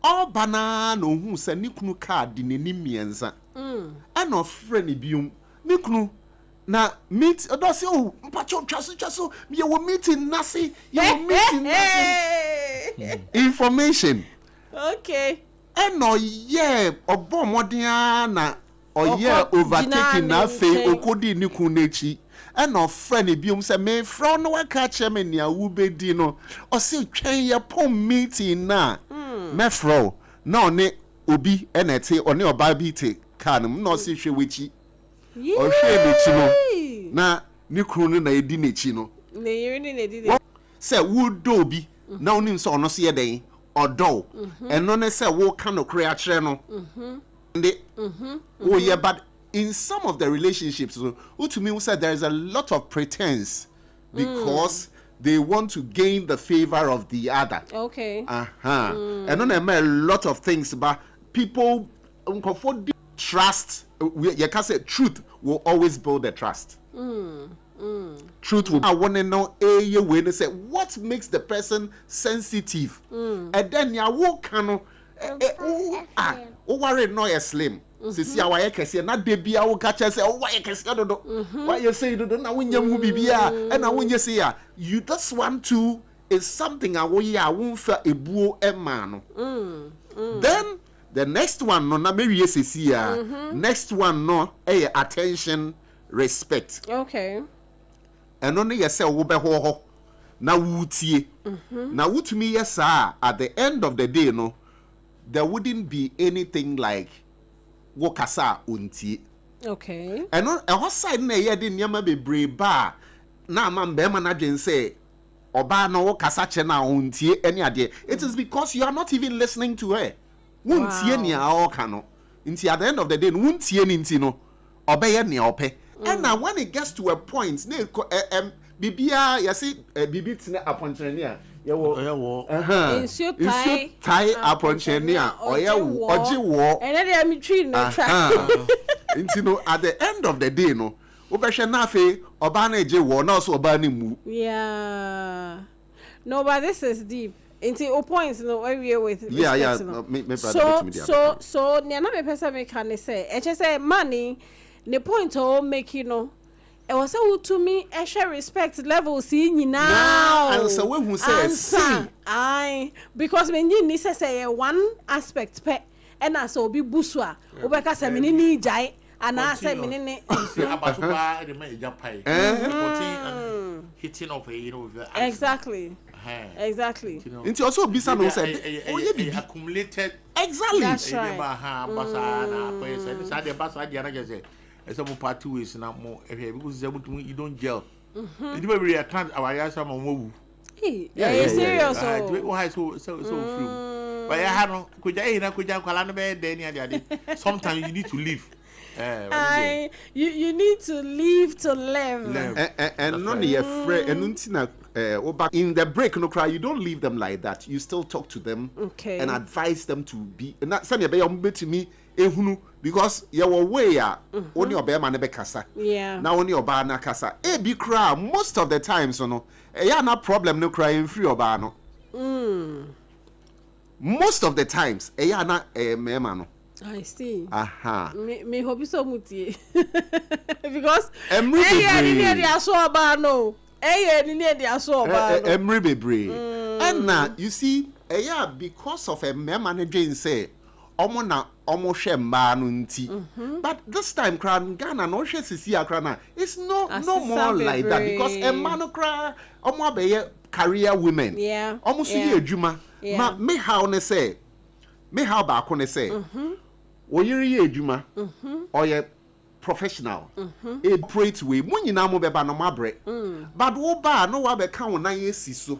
all bana no hu se ni kunu card ni mienza and of friend bium ni kunu na meet odosi o mpacho twaso me we meeting nasi you will meeting nasi information okay eno ye obo modern na oye overtaking na fe okodi ni kun nechi eno friend biom se me friend no waka cheme nia wo bedi no o se twen ye pom meeting na me fro na one obi enete one oba bi te kan no se hwe wechi o hwe nechi no na ni kunu na edi nechi no na yiri ni edi se wo do bi na onim se ono se ye den odo eno ne se wo kan no kre a kire no oh yeah, but in some of the relationships, to me, we said there is a lot of pretense because they want to gain the favor of the other. Okay. And then I met a lot of things, but people trust. You can say truth will always build the trust. Truth will. I want to know when they say what makes the person sensitive, and then you walk worry no slim. Sisi awaye kese na de bia wo ka che se waye kese dodo why you say dodo na wonya mu bibia e na wonya say ya you this one too is something awoye a wonfa ebuo ema no then the next one no na mewie sisi ya next one no attention respect okay eno ne yese wo be ho na wutie na wutumi yesa at the end of the day no there wouldn't be anything like wokasa unti. Okay. And on a side na ye de nyama bebre ba na ma mbe ma na dwen say oba no wokasa che na unti any ade. It is because you are not even listening to her. Wuntie ni a oka no. Nti at the end of the day wuntie ni nti no obeye ni ope. And now when it gets to a point na bibia you see bibi tine apontreni a insure tie apontreni a oji wo and then me tree no track nti no at the end of the day no obehwe na afi oba na eje wo na so oba na mu yeah no but this is deep into all points no area with yeah no. me so na me person me can say e say money the point o make you know e was say to me e share respect level see nyina and so when who says I because me ni say one aspect pe and as obi busu a obeka say me ni jai and I say me ni abasuba de me japai hitting of a you know exactly Into also bisa no said accumulated exactly that's right some party ways now more because you don't gel. You do very attempt our yes some move. Yeah, serious. So free. But I had no sometimes you need to leave. You need to leave to live. And none of afraid and in the break no cry, you don't leave them like that. You still talk to them and advise them to be and that send your to me because your way only your man be kasa. Yeah. Now only your bar na kasa. Be cry most of the times no. No problem no crying free or bar no. Most of the times na no. I see. Aha. Me hope so mutie. Because Emre bebre. And now you see, because of a manager say, omo na omo hwe mba no nti. But this time crown Ghana no hwe sisi akra it's no more like that because a man kra omo abeye career women. Yeah. Omo so ye adwuma. Ma me how ne say. Me how ba ko ne say. Oyiri ye adwuma. Oye professional operate way mu nyina mo beba no mabre but wo ba no wa be ka wona yesi so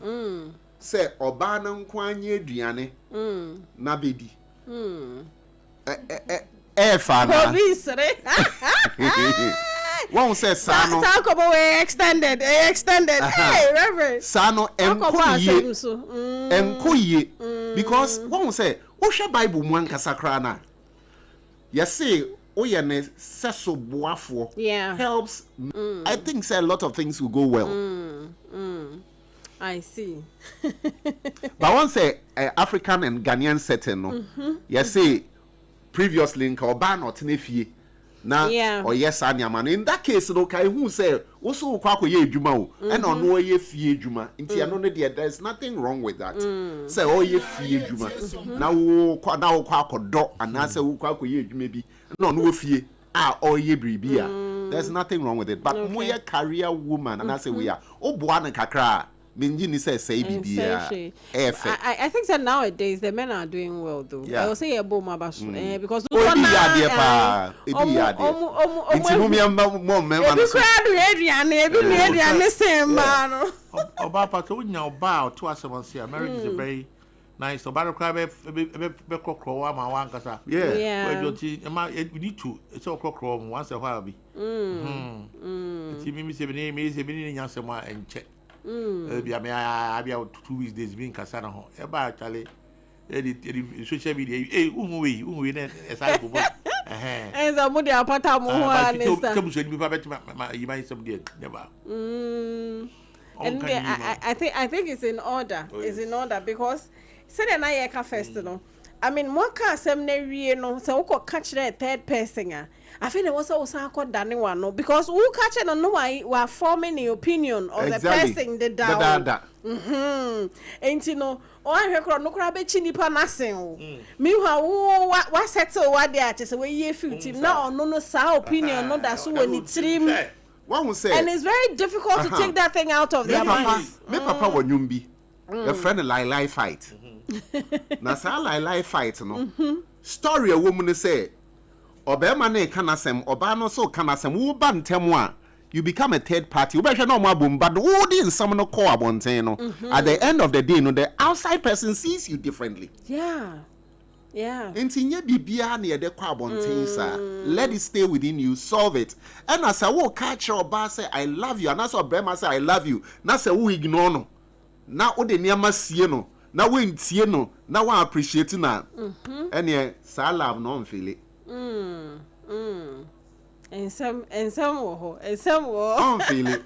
say oba na nkwanye aduane na bedi fa na won say sa no talk about we extended hey reverend sa no enkoye because won say wo hwe bible mu ankasa kra na say yeah helps I think say a lot of things will go well. I see. But once say African and Ghanaian setting no say previously in Oba not nefie na or yes anyama in that case no kai who say also kwa koye adwuma o and ono ye fie adwuma nti ano no there is nothing wrong with that say oh ye fie adwuma na wo kwa akodo anase wo kwa koye adwuma bi no no fie oh ye bribi there's nothing wrong with it but moye career woman and I say we are oboa na kakra I think that nowadays the men are doing well though. I will say because marriage is a very nice. So battle crab be crow ma wan kasa. Yeah. We need to it's all crow once a while be. Ti mi se be ni nyasema enche. I be out 2 weeks days being Cassana ho. Eba actually social media umu ne esa go. Enza mo de apata mo ho anesta. Come so ni papa you might some there never. And I think it's in order. It's in order because say na ye ka first no. I mean, one can say we no, so we catch the third person. I think it was also called Danny one no, because we catch it no why we are forming the opinion of the person the down. And you know, I hear no crab chini pa nothing. Meanwhile, what settle what they are just way ye fifty now no sa opinion no that's when it's trim. One will say, and it's very difficult to take that thing out of their minds. Me papa wa nyumbi. Your friend lie fight. Na sa lie fight no. Story a woman say obema na kanasem oba no so kanasem wo ba ntemu a you become a third party. You better no more boom but wo di nsam no call abonten no. At the end of the day no the outside person sees you differently. Yeah. Intinye bibia na yede kwa abonten sa. Let it stay within you, solve it. And as I will catch your boss say I love you and as obema say I love you. Na say wo ignore no. Na o de niama sie no. Na we ntie no. Na we appreciate na. Ene sa love no mfili. And some wo. I'm feeling.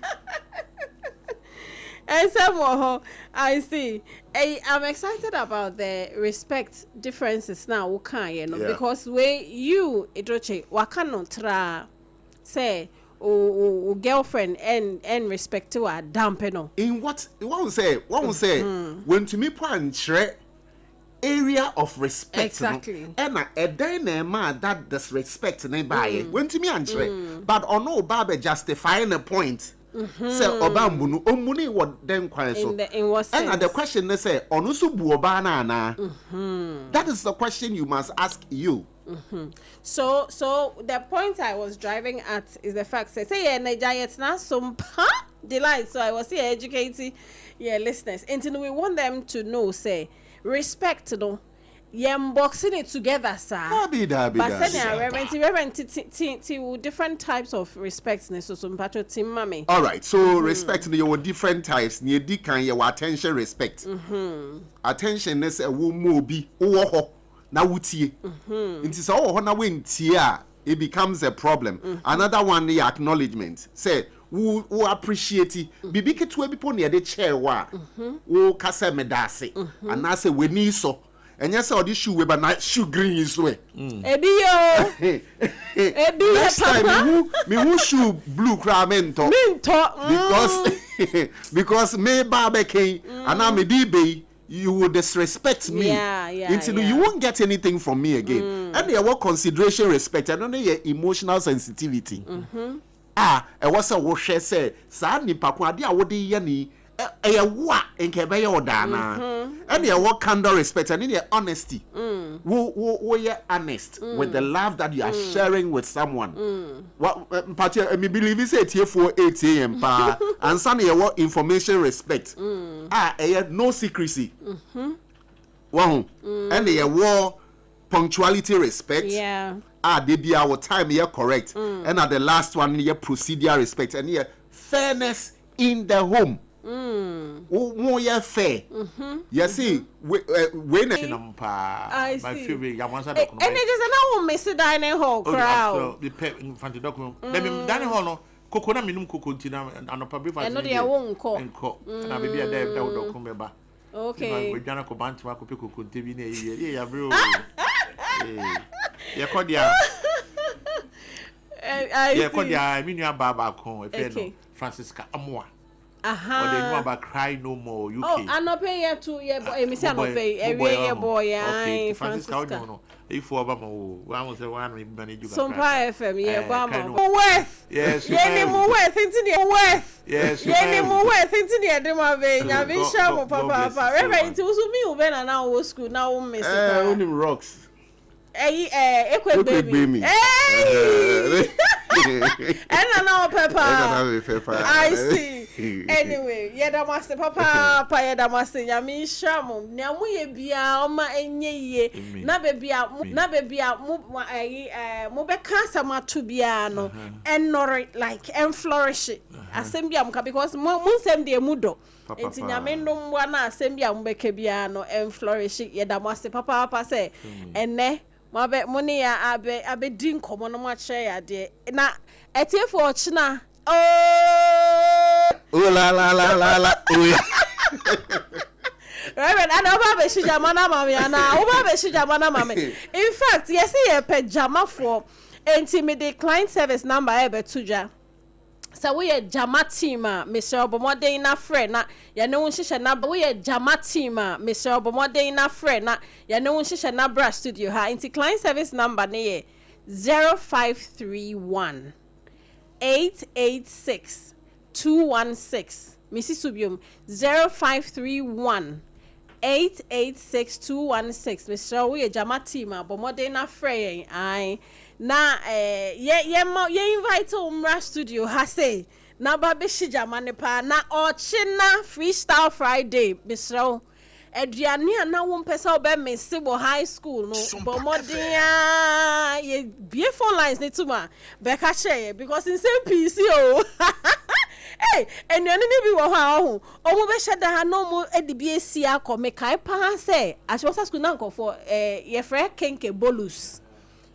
And some wo. I see. I'm excited about the respect differences now. You know, because when you Idroche wakano tra say o girlfriend and respect to a dampeno. In what one say when to me point area of respect exactly no? And a day man that disrespect nearby when to me and but on no barber justifying a point say obambu no omuni what then quite so in what sense? And the question they say onusu bu obana na that is the question you must ask you. So the point I was driving at is the fact say it's not Sompa delight. So I was here educating listeners until we want them to know say respect no boxing it together sir but saying different types of respect so mami. All right, so respect no you different types near di kan your attention respect attention is a wo bi wo ho na wutie nti so wo ho na wentie a it becomes a problem. Another one the acknowledgement say who appreciate bibi ketua bi po ne de chair wa wo kasa medase and I say we need so and yes all this shoe we but not shoe green is way ebi yo ebi next time me who shoe blue cramento because me barbecue and I me db you will disrespect me until you won't get anything from me again. And there was consideration, respect, and only your emotional sensitivity. E was a washer say, Sani Papua, dear, what do you need? What in Quebec or Dana? And there was candor, respect, and in your honesty. Who you honest with the love that you are sharing with someone? What, Patia, me believe you say here for 8 a.m. Pa, and Sunday, what information, respect. No secrecy. Wow. And there war punctuality, respect. They be our time here correct. And at the last one, here procedure, respect, and here fairness in the home. More fair. You see, when I see. My favorite, and it is another miss dining hall crowd. The pet in front of the document. Dining hall no. Coco na minum coco tina and probably and no they won't call. And I be a dead document. Okay. We gonna go back to my coco TV. Yeah, bro. Yeah, Cordia. Yeah, call ya Minia Baba Con, Francisca Amoa. Or they know about Cry No More UK. Oh, I'm not paying to your boy, Miss Anope, a boy, okay, Francisca. If for Obama, one was the one we managed. Sompa FM, yeah, Bama. Worth. Yes, Yenny Worth, into the Worth. Yes, Yenny Worth, into the Adema Bay, Yavisha, Papa, Reverend, to me, who been an hour school now, Miss Only rocks. Equal baby. Hey! And now, Peppa. I see. Anyway, yada master Papa, yada master Yami Shamu. Now we be a ma enye, Nabebia, Mubeka ma tubiano, and nor like and flourish it. Assembly because Munsem de Mudo. It's in Yamendum one assembly Bekebiano and flourish it. Yada master Papa say, and ne. Mabe money ya abe din komo no ma share de na etie for china oh la Reverend Oba be shija mana mama na Oba be shija mana mama. In fact yes ye pejama for intimate client service number e be tuja. So we a jama team Mr. Obomode na friend na ya ne wonshisha na we a jama team Mr. Obomode na friend na ya ne wonshisha na bra studio ha inti client service number ne 0531 886 216 Mrs. Subium 0531 886 216 Mr. we a jama team Obomode na friend ai na ye invite umra studio ha say na ba be shija manepa na ochina freestyle Friday Mr. Adriania na wo mpesa obe mesi bo high school no bo modia ye beautiful lines ne tuma be ka share because in same PC oh hey and you ni bi wo ha ho omo be sheda ha no mo edibie si akọ me kai pa say ashosa school na nkofo ye frɛ kenke bolus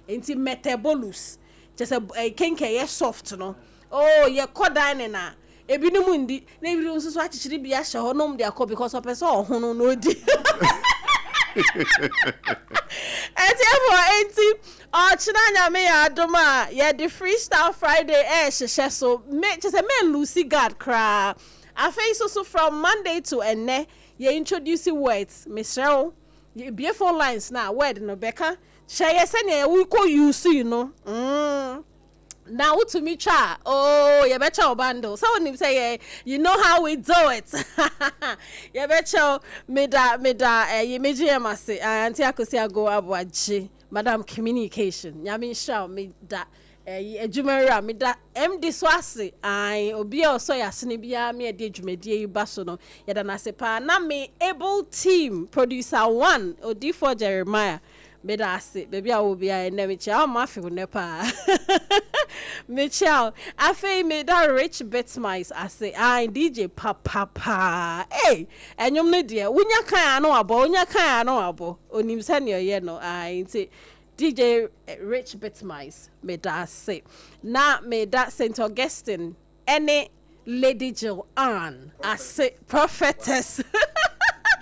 enti metabolus just a kenke ye soft no oh ye kodan na ebi ni mundi na ebi nso so achichiri bia hye ho nom de akọ because of person ohunu no di enti china nya me ya adoma ye the freestyle Friday hye so me just a men Lucy God cra afei so from Monday to enne ye introduce words Michelle ye beautiful lines na word no beka share sene we ko use you know now to me try oh you better bundle so when you say you know how we do it you better me da you meji amase anti akosi ago abwaji madam communication nyame sha me da ejumera me da MD swase ai obi also yasene bia me de dwumadie ba so no yeda na sepa na me able team producer 1 odi for Jeremiah me da se baby a wo bia na me cha ma fe ne pa me cha afi me da rich bits mice ase ai DJ papa hey enyum ne de wonya kan ano abo onim se ne ye no ai nti DJ Rich Bitmice me da say na me da St. Augustine any Lady Joanne I say prophetess